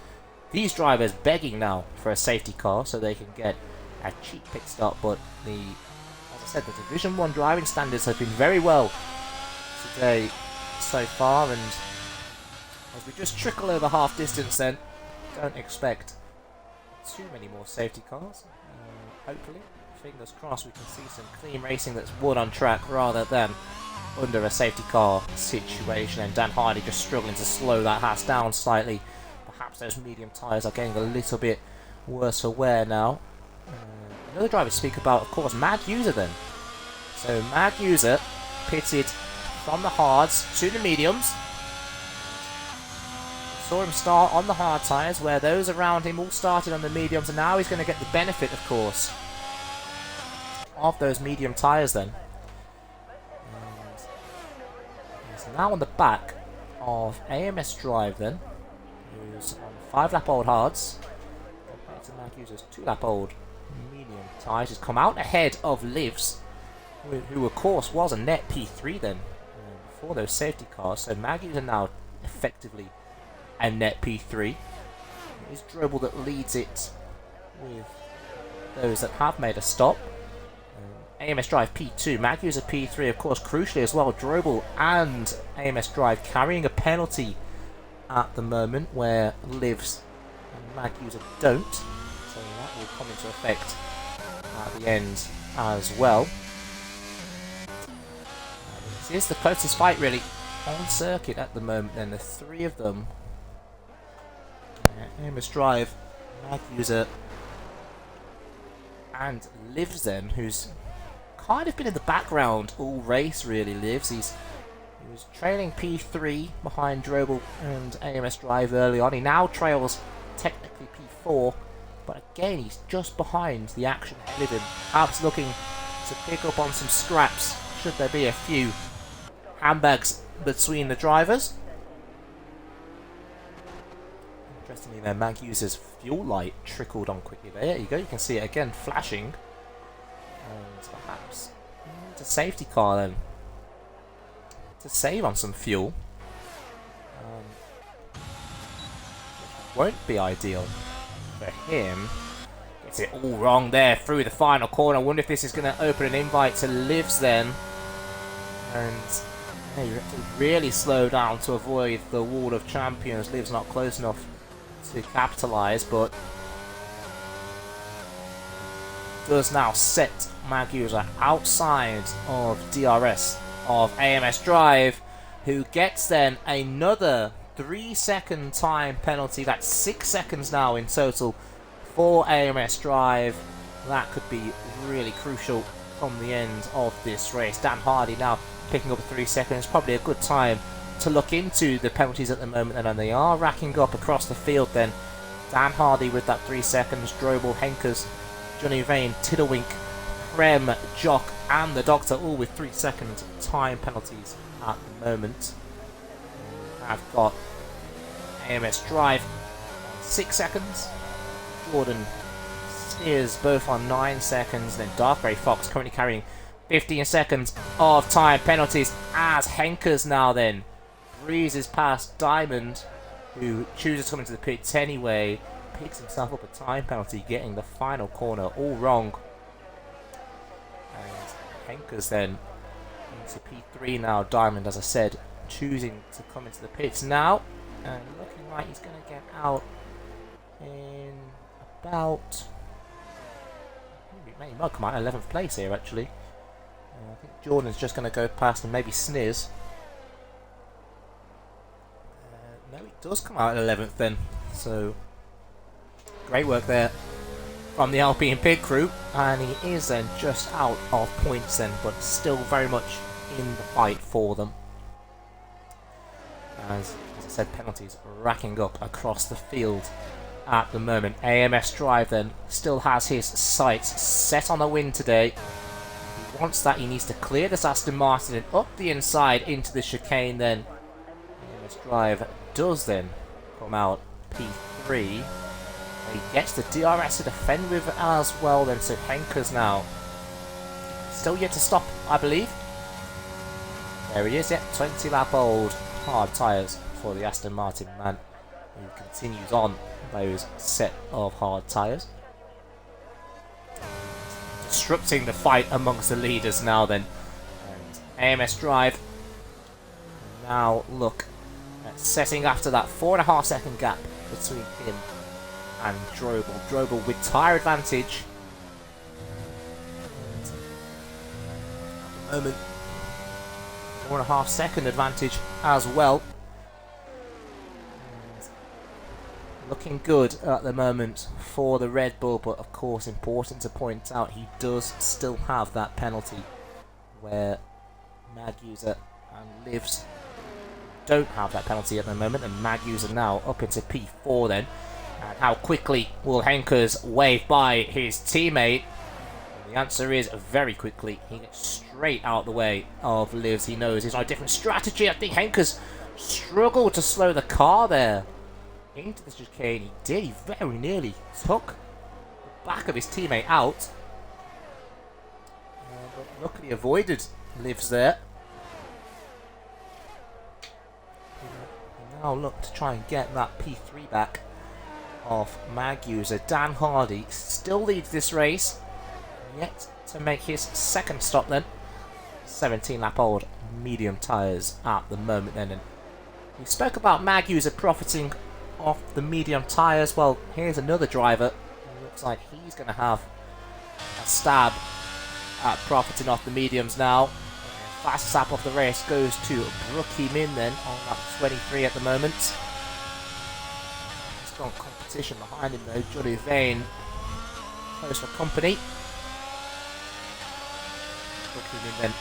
these drivers begging now for a safety car so they can get a cheap pit stop. But as I said, the Division 1 driving standards have been very well today so far, and as we just trickle over half distance then, don't expect too many more safety cars. Hopefully, fingers crossed, we can see some clean racing that's won on track rather than under a safety car situation. And Dan Hardy just struggling to slow that Haas down slightly. Perhaps those medium tyres are getting a little bit worse for wear now. Another driver to speak about, of course, Magusa then. So Magusa pitted from the hards to the mediums. Saw him start on the hard tyres, where those around him all started on the mediums, and now he's going to get the benefit, of course, of those medium tyres then. And he's now on the back of AMS Drive then, who's on 5-lap old hards, compared to Magusa's 2-lap old medium tyres. He's come out ahead of Livs, who of course was a net P3 then, before those safety cars. So Magusa now effectively a net P3. It is Drobel that leads it with those that have made a stop. AMS Drive P2, Magusa P3, of course, crucially as well. Drobel and AMS Drive carrying a penalty at the moment, where Livs and Magusa don't. So that will come into effect at the end as well. This is the closest fight really on circuit at the moment, and the 3 of them. AMS Drive, Magusa, and Livs then, who's kind of been in the background all race really. Livs, he was trailing P3 behind Drobel and AMS Drive early on. He now trails technically P4, but again he's just behind the action ahead of him. Perhaps looking to pick up on some scraps should there be a few handbags between the drivers. Interestingly then, Magusa's fuel light trickled on quickly. There you go, you can see it again flashing. And perhaps it's a safety car then. to save on some fuel. Won't be ideal for him. Gets it all wrong there through the final corner. I wonder if this is going to open an invite to Livs then. And yeah, you have to really slow down to avoid the wall of champions. Livs not close enough to capitalise, but does now set Magusa outside of DRS of AMS Drive, who gets then another 3-second time penalty. That's 6 seconds now in total for AMS Drive. That could be really crucial from the end of this race. Dan Hardy now picking up 3 seconds. Probably a good time to look into the penalties at the moment, and they are racking up across the field then. Dan Hardy with that 3 seconds, Drobel, Henkers, Johnny Vane, Tiddlewink, Prem, Jock and the Doctor, all with 3 second time penalties at the moment. I've got AMS Drive on 6 seconds, Jordan Steers both on 9 seconds, then Dark Grey Fox currently carrying 15 seconds of time penalties, as Henkers now then breezes past Diamond, who chooses to come into the pits anyway, picks himself up a time penalty, getting the final corner all wrong. And Henkers then into P3 now. Diamond, as I said, choosing to come into the pits now, and looking like he's going to get out in about... He might come out in 11th place here actually. I think Jordan's just going to go past and maybe Sniz. No, he does come out in 11th then. So, great work there from the Alpine pit crew. And he is then just out of points then, but still very much in the fight for them. As I said, penalties racking up across the field at the moment. AMS Drive then still has his sights set on a win today. He wants that. He needs to clear this Aston Martin and up the inside into the chicane then. AMS Drive does then come out P3. He gets the DRS to defend with as well then, so Henkers now still yet to stop, I believe. There he is, yep, 20 lap old hard tyres for the Aston Martin man, who continues on those set of hard tyres. Disrupting the fight amongst the leaders now then. And AMS Drive now look at setting after that 4.5 second gap between him and Drobel. Drobel with tyre advantage. At the moment, 4.5 second advantage as well. Looking good at the moment for the Red Bull, but of course important to point out he does still have that penalty where Magusa and Livs don't have that penalty at the moment, and Magusa now up into P4 then. And how quickly will Henkers wave by his teammate? And the answer is very quickly. He gets straight out the way of Livs. He knows he's on a different strategy. I think Henkers struggled to slow the car there into the chicane. He did. He very nearly took the back of his teammate out, but luckily avoided Livs there. He now look to try and get that P3 back of Magusa. Dan Hardy still leads this race, yet to make his second stop then. 17 lap old medium tyres at the moment then. And we spoke about Magusa profiting off the medium tyres. Well, here's another driver. It looks like he's going to have a stab at profiting off the mediums now. Fastest lap of the race goes to Brookie Min then on lap 23 at the moment. Strong competition behind him though. Johnny Vane close for company. Brookie Min then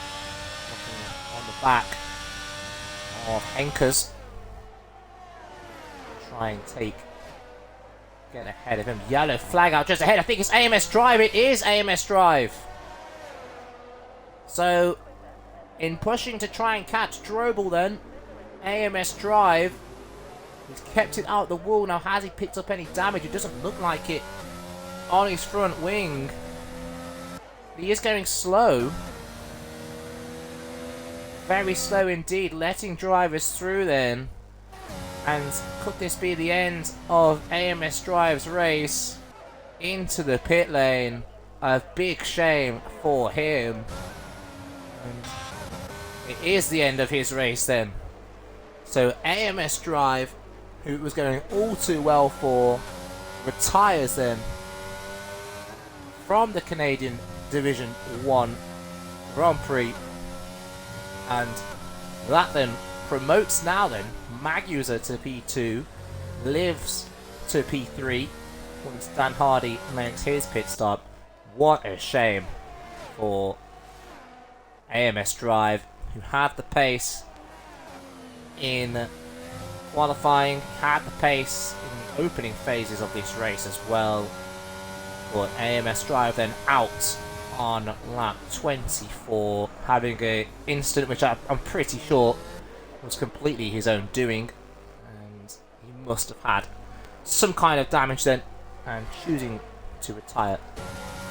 looking on the back of Henkers. Try and get ahead of him. Yellow flag out just ahead. I think it's AMS Drive. It is AMS Drive. So, in pushing to try and catch Drobel then, AMS Drive, he's kept it out the wall. Now, has he picked up any damage? It doesn't look like it on his front wing. He is going slow. Very slow indeed, letting drivers through then. And could this be the end of AMS Drive's race into the pit lane? A big shame for him. And it is the end of his race then. So AMS Drive, who it was going all too well for, retires then from the Canadian Division 1 Grand Prix. And that then promotes now then Maguser to P2, Lives to P3 once Dan Hardy makes his pit stop. What a shame for AMS Drive, who had the pace in qualifying, had the pace in the opening phases of this race as well. But AMS Drive then out on lap 24, having an incident which I'm pretty sure was completely his own doing, and he must have had some kind of damage then, and choosing to retire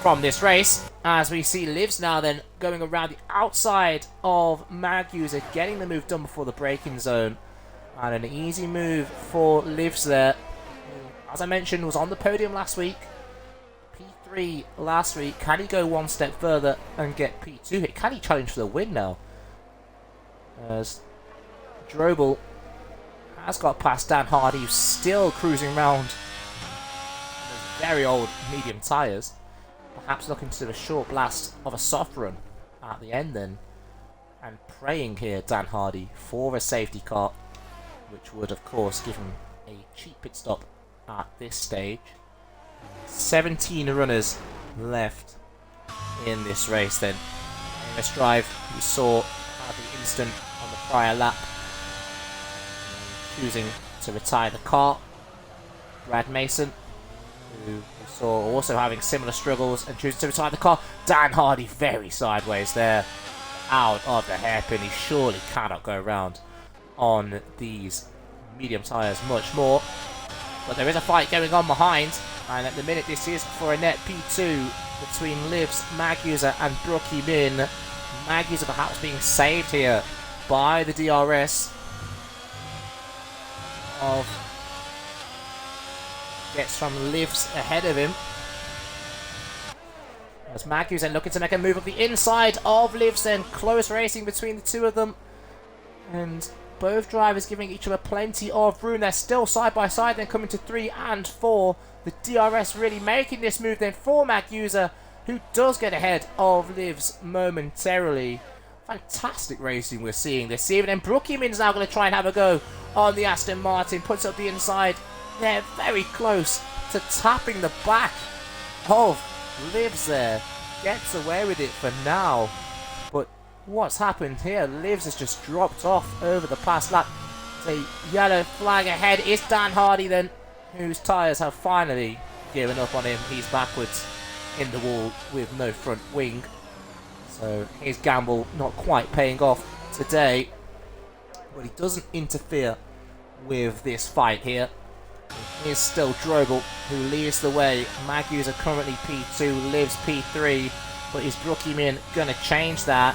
from this race. As we see Lives now then going around the outside of Maguser, getting the move done before the braking zone, and an easy move for Lives there, who, as I mentioned, was on the podium last week, P3 last week. Can he go one step further and get P2 hit? Can he challenge for the win now? As Drobel has got past Dan Hardy, who's still cruising around those very old medium tyres. Perhaps looking to do a short blast of a soft run at the end then. And praying here, Dan Hardy, for a safety car, which would of course give him a cheap pit stop at this stage. 17 runners left in this race then. AMS Drive, we saw had the incident on the prior lap, choosing to retire the car. Brad Mason, who we saw also having similar struggles and choosing to retire the car. Dan Hardy very sideways there, out of the hairpin. He surely cannot go around on these medium tyres much more. But there is a fight going on behind, and at the minute this is for a net P2 between Lives, Maguser and Brookie Min. Maguser perhaps being saved here by the DRS of gets from Lives ahead of him. As Maguser looking to make a move up the inside of Lives, then close racing between the two of them. And both drivers giving each other plenty of room. They're still side by side, then coming to 3 and 4. The DRS really making this move then for Maguser, who does get ahead of Lives momentarily. Fantastic racing we're seeing this evening. And Brookie Min's now going to try and have a go on the Aston Martin. Puts up the inside. They're very close to tapping the back of Lives there. Gets away with it for now. But what's happened here? Lives has just dropped off over the past lap. The yellow flag ahead is Dan Hardy then, whose tyres have finally given up on him. He's backwards in the wall with no front wing. So his gamble not quite paying off today. But he doesn't interfere with this fight here. It is still Drobel who leads the way. Maguser currently P2, Lives P3. But is Brookie Min going to change that?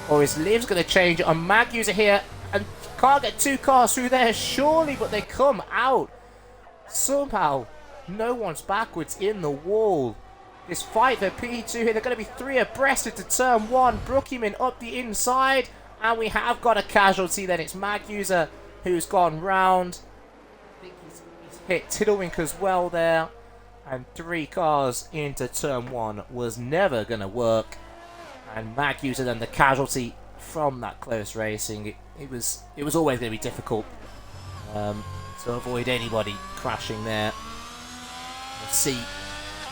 Or is Lives going to change it on Maguser here? And can't get two cars through there, surely, but they come out. Somehow, no one's backwards in the wall. This fight for P2 here, they're going to be 3 abreast into turn 1. Brookie Min up the inside. And we have got a casualty then. It's Maguser who's gone round. I think he's hit Tiddlewink as well there. And 3 cars into turn 1 was never going to work. And Maguser then the casualty from that close racing. It was always going to be difficult to avoid anybody crashing there. We'll see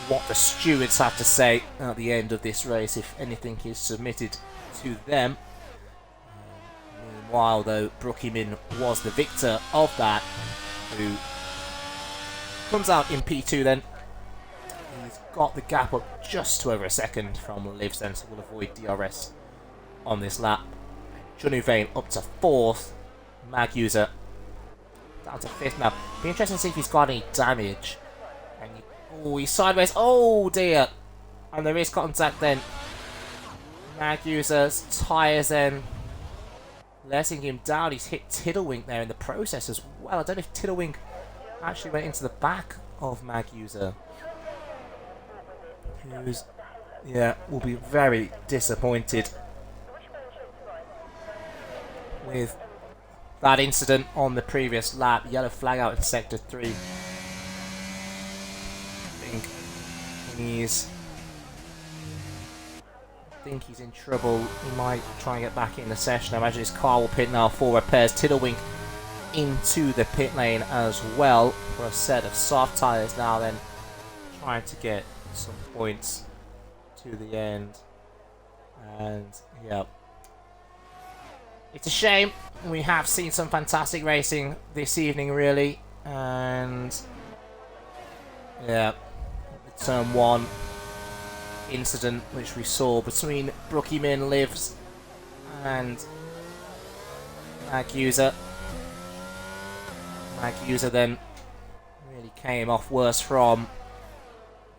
what the stewards have to say at the end of this race, if anything is submitted to them. Meanwhile, though, Brookie Min was the victor of that, who comes out in P2 then. He's got the gap up just to over a second from Lives then, so we'll avoid DRS on this lap. Johnny Vane up to 4th. Maguser down to 5th now. Be interesting to see if he's got any damage. And he's sideways. Oh dear. And there is contact then. Maguser's tyres then letting him down. He's hit Tiddlewink there in the process as well. I don't know if Tiddlewink actually went into the back of Maguser, who's, yeah, will be very disappointed with that incident on the previous lap. Yellow flag out in Sector 3. I think he's in trouble. He might try and get back in the session. I imagine his car will pit now for repairs. Tiddlewink into the pit lane as well for a set of soft tyres now, then trying to get some points to the end. And yeah, it's a shame. We have seen some fantastic racing this evening, really, and yeah, the turn 1 incident which we saw between Brookie Min, Livs and Maguser. Maguser then really came off worse from.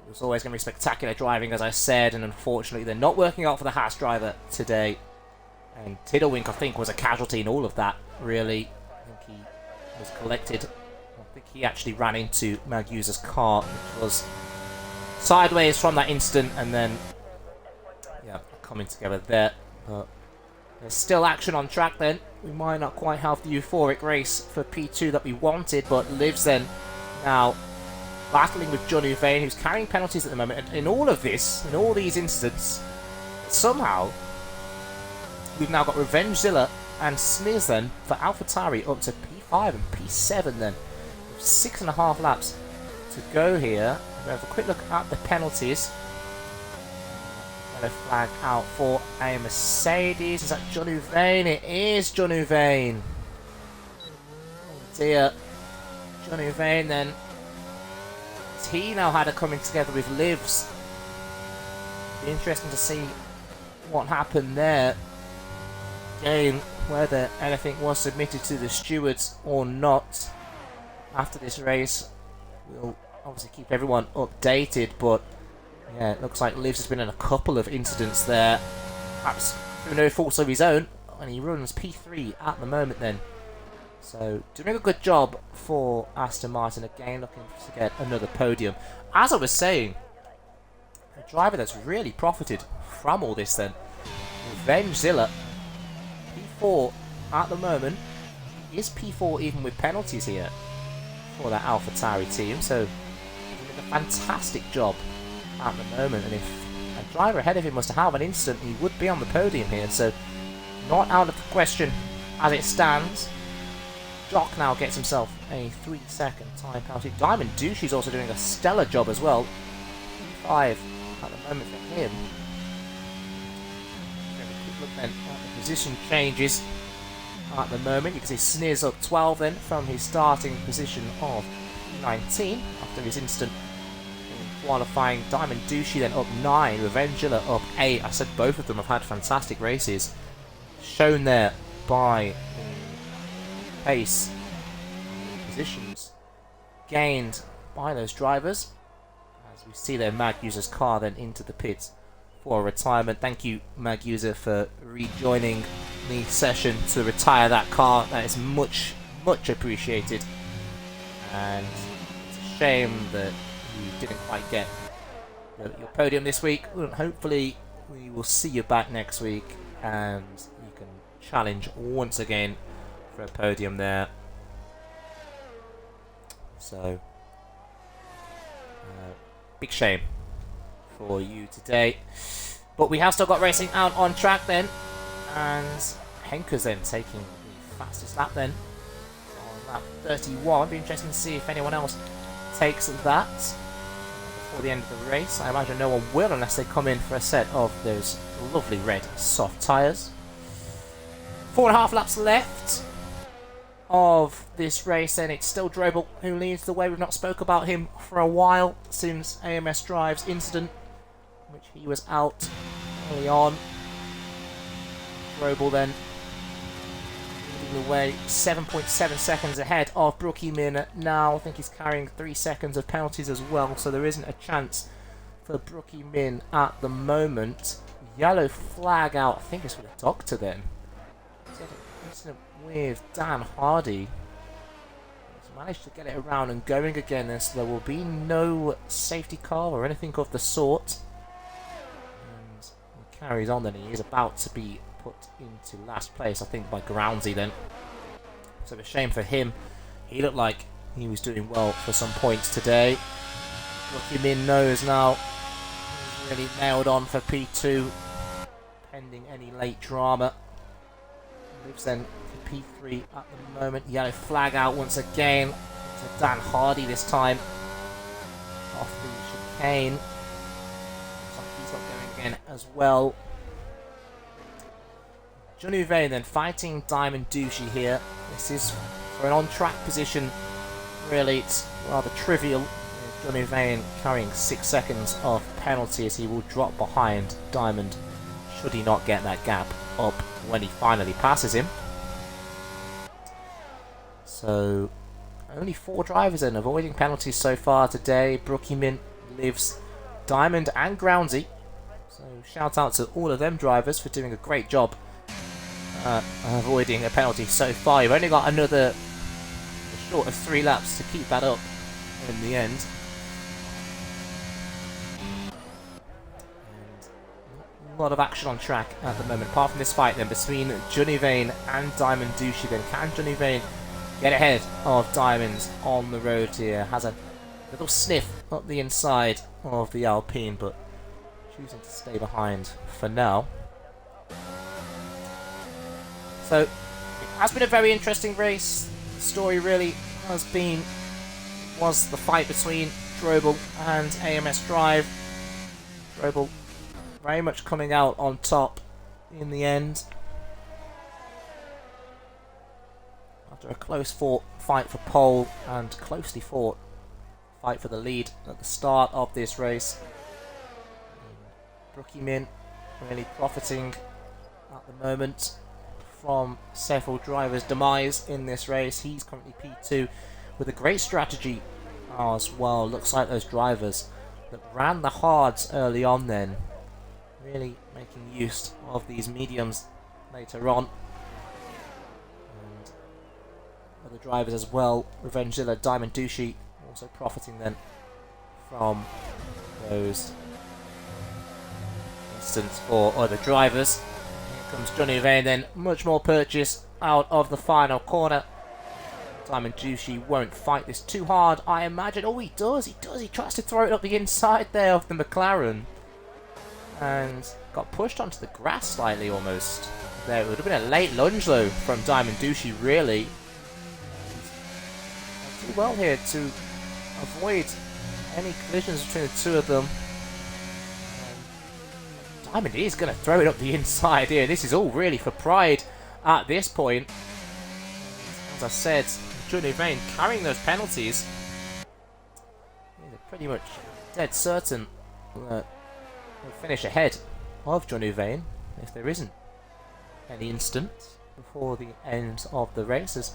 It was always going to be spectacular driving, as I said, and unfortunately they're not working out for the Haas driver today. And Tiddlewink, I think, was a casualty in all of that, really. I think he was collected. I think he actually ran into Maguser's car, which was sideways from that incident, and then, yeah, coming together there. But there's still action on track then. We might not quite have the euphoric race for P2 that we wanted, but Livs then now battling with John Uvain, who's carrying penalties at the moment. And in all of this, in all these incidents, somehow we've now got Revengezilla and Sniz then for AlphaTauri up to P5 and P7 then, with 6.5 laps to go here. We'll have a quick look at the penalties. Yellow flag out for a Mercedes. Is that John Uvain? It is John Uvain. Oh dear. John Uvain then. He now had a coming together with Livs. Be interesting to see what happened there. Again, whether anything was submitted to the stewards or not after this race. We'll obviously keep everyone updated, but yeah, it looks like Livs has been in a couple of incidents there, perhaps through no fault of his own, and he runs P3 at the moment then. So, doing a good job for Aston Martin, again looking to get another podium. As I was saying, a driver that's really profited from all this then, Revengezilla, P4 at the moment. Is P4 even with penalties here for that AlphaTauri team, so he's doing a fantastic job at the moment, and if a driver ahead of him was to have an incident, he would be on the podium here, so not out of the question as it stands. Jock now gets himself a 3-second time penalty. Diamond Douchey's also doing a stellar job as well. 5 at the moment for him. Look then at the position changes at the moment. You can see Sniz up 12 then from his starting position of 19 after his instant in qualifying. Diamond Douchey then up 9, Revengezilla up 8. I said both of them have had fantastic races, shown there by pace positions gained by those drivers, as we see their Maguser's car then into the pits for retirement. Thank you, Maguser, for rejoining the session to retire that car. That is much appreciated, and it's a shame that you didn't quite get your podium this week. Hopefully we will see you back next week and you can challenge once again for a podium there. So big shame for you today, but we have still got racing out on track then, and Henker's then taking the fastest lap then on lap 31. Be interesting to see if anyone else takes that before the end of the race. I imagine no one will unless they come in for a set of those lovely red soft tyres. 4.5 laps left of this race, and it's still Drobel who leads the way. We've not spoke about him for a while since AMS Drive's incident, which he was out early on. Drobel then leading the way, 7.7 seconds ahead of Brookie Min now. I think he's carrying 3 seconds of penalties as well, so there isn't a chance for Brookie Min at the moment. Yellow flag out, I think it's for the doctor then. incident with Dan Hardy. He's managed to get it around and going again, and so there will be no safety car or anything of the sort. And he carries on then. He is about to be put into last place, I think, by Groundsy then. So a shame for him. He looked like he was doing well for some points today. Brookie Min knows now. He's really nailed on for P2. Pending any late drama. Lives then for P3 at the moment. Yellow flag out once again. To Dan Hardy this time. Off the chicane. Looks like he's got going again as well. Johnny Vane then fighting Diamond Douchey here. This is for an on-track position. Really, it's rather trivial. Johnny Vane carrying 6 seconds of penalty as he will drop behind Diamond should he not get that gap up when he finally passes him. So, only 4 drivers then avoiding penalties so far today. Brookie Mint, Lives, Diamond and Groundsy. So, shout out to all of them drivers for doing a great job avoiding a penalty so far. You've only got another short of 3 laps to keep that up in the end. And a lot of action on track at the moment, apart from this fight then between Johnny Vane and Diamond Douchey. Then can Johnny Vane get ahead of Diamonds on the road here? Has a little sniff up the inside of the Alpine, but choosing to stay behind for now. So, it has been a very interesting race. The story really was the fight between Drobel and AMS Drive. Drobel very much coming out on top in the end. After a close fought fight for pole and closely fought fight for the lead at the start of this race. Brookie Min really profiting at the moment from several drivers' demise in this race. He's currently P2 with a great strategy as well. Looks like those drivers that ran the hards early on then really making use of these mediums later on. And other drivers as well. Revengezilla, Diamond Douchey also profiting then from those instance for other drivers. Comes Johnny Vane then, much more purchase out of the final corner. Diamond Douchey won't fight this too hard, I imagine. Oh, he does, he tries to throw it up the inside there of the McLaren. And got pushed onto the grass slightly almost. There, it would have been a late lunge though from Diamond Douchey, really. Not too well here to avoid any collisions between the two of them. Diamond is going to throw it up the inside here. This is all really for pride at this point. As I said, Johnny Vane carrying those penalties. He's pretty much dead certain that he'll finish ahead of Johnny Vane if there isn't any incident before the end of the race, as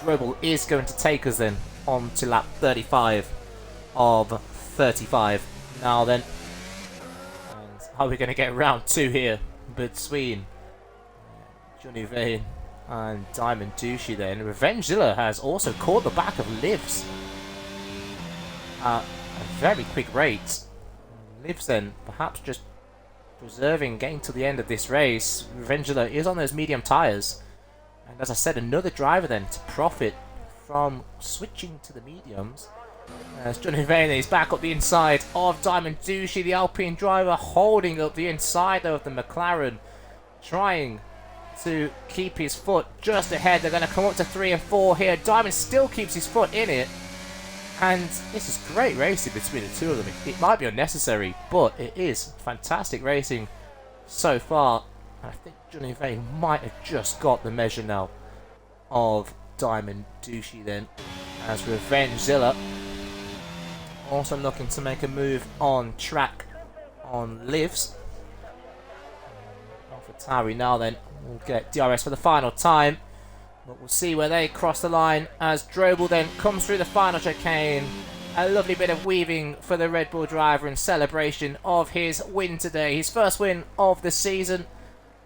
Drobel is going to take us then on to lap 35 of 35. Now then, how are we going to get round 2 here between Johnny Vane and Diamond Douchey then? Revengezilla has also caught the back of Lives at a very quick rate. Lives then perhaps just preserving getting to the end of this race. Revengezilla is on those medium tyres. And as I said, another driver then to profit from switching to the mediums. As Johnny Vane is back up the inside of Diamond Douchey, the Alpine driver holding up the inside of the McLaren, trying to keep his foot just ahead. They're going to come up to 3 and 4 here. Diamond still keeps his foot in it, and this is great racing between the two of them. It might be unnecessary, but it is fantastic racing so far. And I think Johnny Vane might have just got the measure now of Diamond Douchey then, as Revengezilla also looking to make a move on track on Lives. AlphaTauri now then will get DRS for the final time, but we'll see where they cross the line as Drobel then comes through the final chicane. A lovely bit of weaving for the Red Bull driver in celebration of his win today, his first win of the season.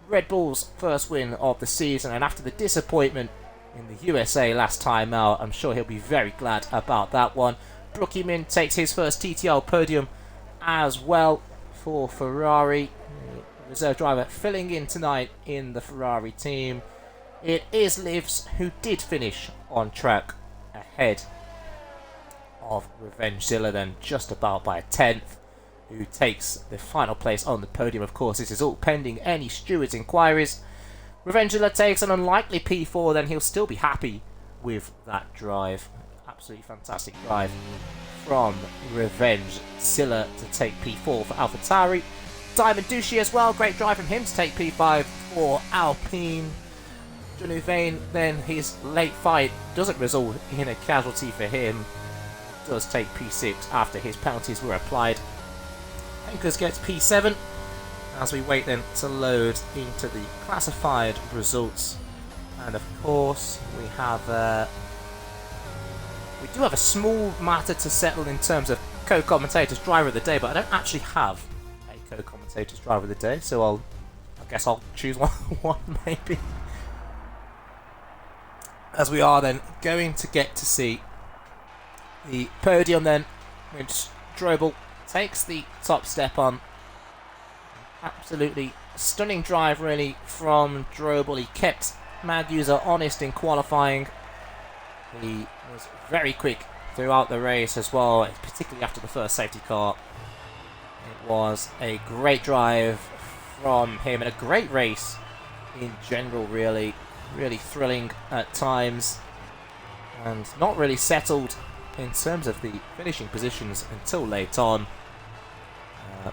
Red Bull's first win of the season, and after the disappointment in the USA last time out, I'm sure he'll be very glad about that one. Brookie Min takes his first TTL podium as well for Ferrari. Reserve driver filling in tonight in the Ferrari team. It is Livs, who did finish on track ahead of Revengezilla, then just about by a tenth, who takes the final place on the podium. Of course, this is all pending any steward's inquiries. Revengezilla takes an unlikely P4, then he'll still be happy with that drive. Absolutely fantastic drive from Revengezilla to take P4 for AlphaTauri. Diamond Duchy as well, great drive from him to take P5 for Alpine. Junuvane, then his late fight doesn't result in a casualty for him. Does take P6 after his penalties were applied. Henkers gets P7 as we wait then to load into the classified results. And of course we do have a small matter to settle in terms of co-commentators driver of the day, but I don't actually have a co-commentators driver of the day, so I guess I'll choose one maybe. As we are then going to get to see the podium then, which Strobel takes the top step on. Absolutely stunning drive really from Strobel. He kept Magnusa honest in qualifying. He was very quick throughout the race as well, particularly after the first safety car. It was a great drive from him and a great race in general, really thrilling at times, and not really settled in terms of the finishing positions until late on,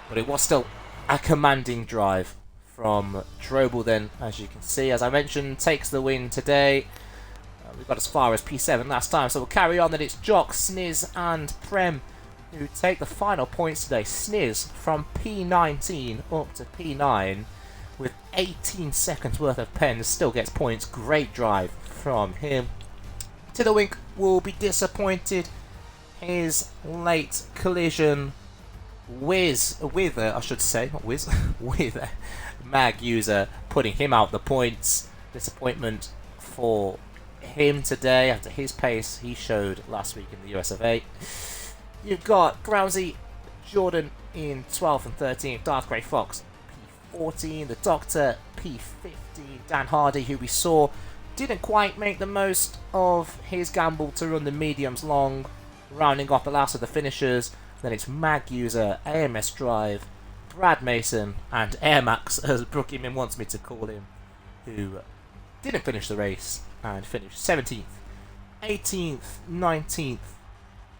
but it was still a commanding drive from Strobel then, as you can see. As I mentioned, takes the win today. We got as far as P7 last time, so we'll carry on. Then it's Jock, Sniz and Prem who take the final points today. Sniz from P19 up to P9 with 18 seconds worth of pens, still gets points. Great drive from him. Tiddlewink will be disappointed. His late collision with Magnusa putting him out the points. Disappointment for him today after his pace he showed last week in the US of A. You've got Grousey, Jordan in 12th and 13th, Darth Grey Fox P14, the Doctor P15, Dan Hardy, who we saw didn't quite make the most of his gamble to run the mediums long, rounding off the last of the finishers. Then it's Magnusa, AMS Drive, Brad Mason, and Airmax, as Brookie Min wants me to call him, who didn't finish the race and finished 17th, 18th, 19th,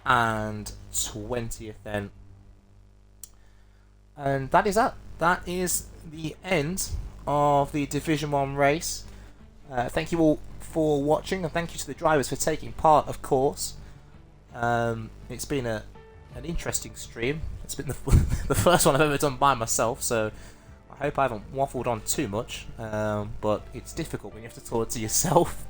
and 20th then. And that is that. That is the end of the Division 1 race. Thank you all for watching, and thank you to the drivers for taking part, of course. It's been an interesting stream. It's been the first one I've ever done by myself, so I hope I haven't waffled on too much, but it's difficult when you have to talk to yourself.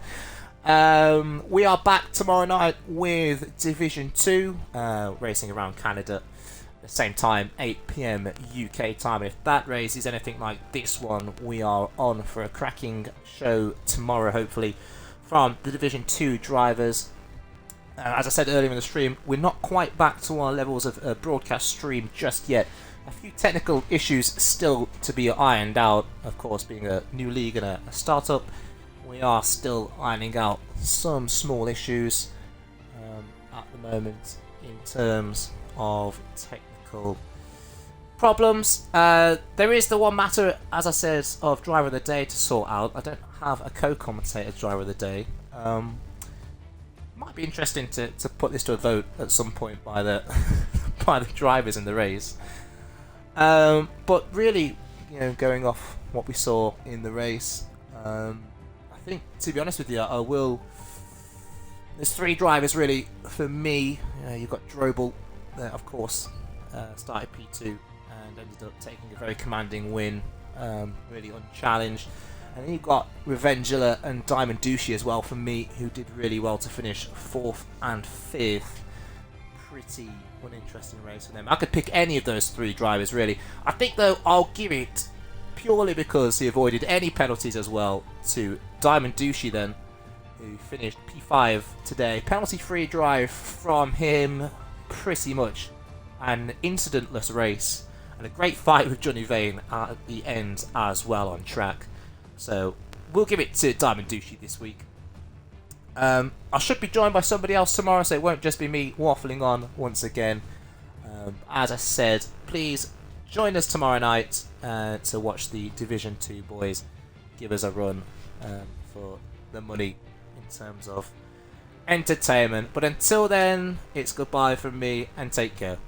We are back tomorrow night with Division 2, racing around Canada. At the same time, 8 PM UK time. If that race is anything like this one, we are on for a cracking show tomorrow, hopefully, from the Division 2 drivers. As I said earlier in the stream, we're not quite back to our levels of broadcast stream just yet. A few technical issues still to be ironed out, of course, being a new league and a startup. We are still ironing out some small issues at the moment in terms of technical problems. There is the one matter, as I said, of driver of the day to sort out. I don't have a co-commentator driver of the day. Might be interesting to put this to a vote at some point by the by the drivers in the race. But really, going off what we saw in the race, I think, to be honest with you, I will. There's three drivers really for me. You've got Strobel, of course, started P2 and ended up taking a very commanding win, really unchallenged. And then you've got Revengezilla and Diamond Duchy as well for me, who did really well to finish 4th and 5th. Pretty uninteresting race for them. I could pick any of those three drivers really. I think though I'll give it purely because he avoided any penalties as well, to Diamond Douchey then, who finished P5 today. Penalty-free drive from him, pretty much an incidentless race, and a great fight with Johnny Vane at the end as well on track. So we'll give it to Diamond Douchey this week. I should be joined by somebody else tomorrow, so it won't just be me waffling on once again. As I said, please join us tomorrow night to watch the Division 2 boys give us a run for the money in terms of entertainment. But until then, it's goodbye from me and take care.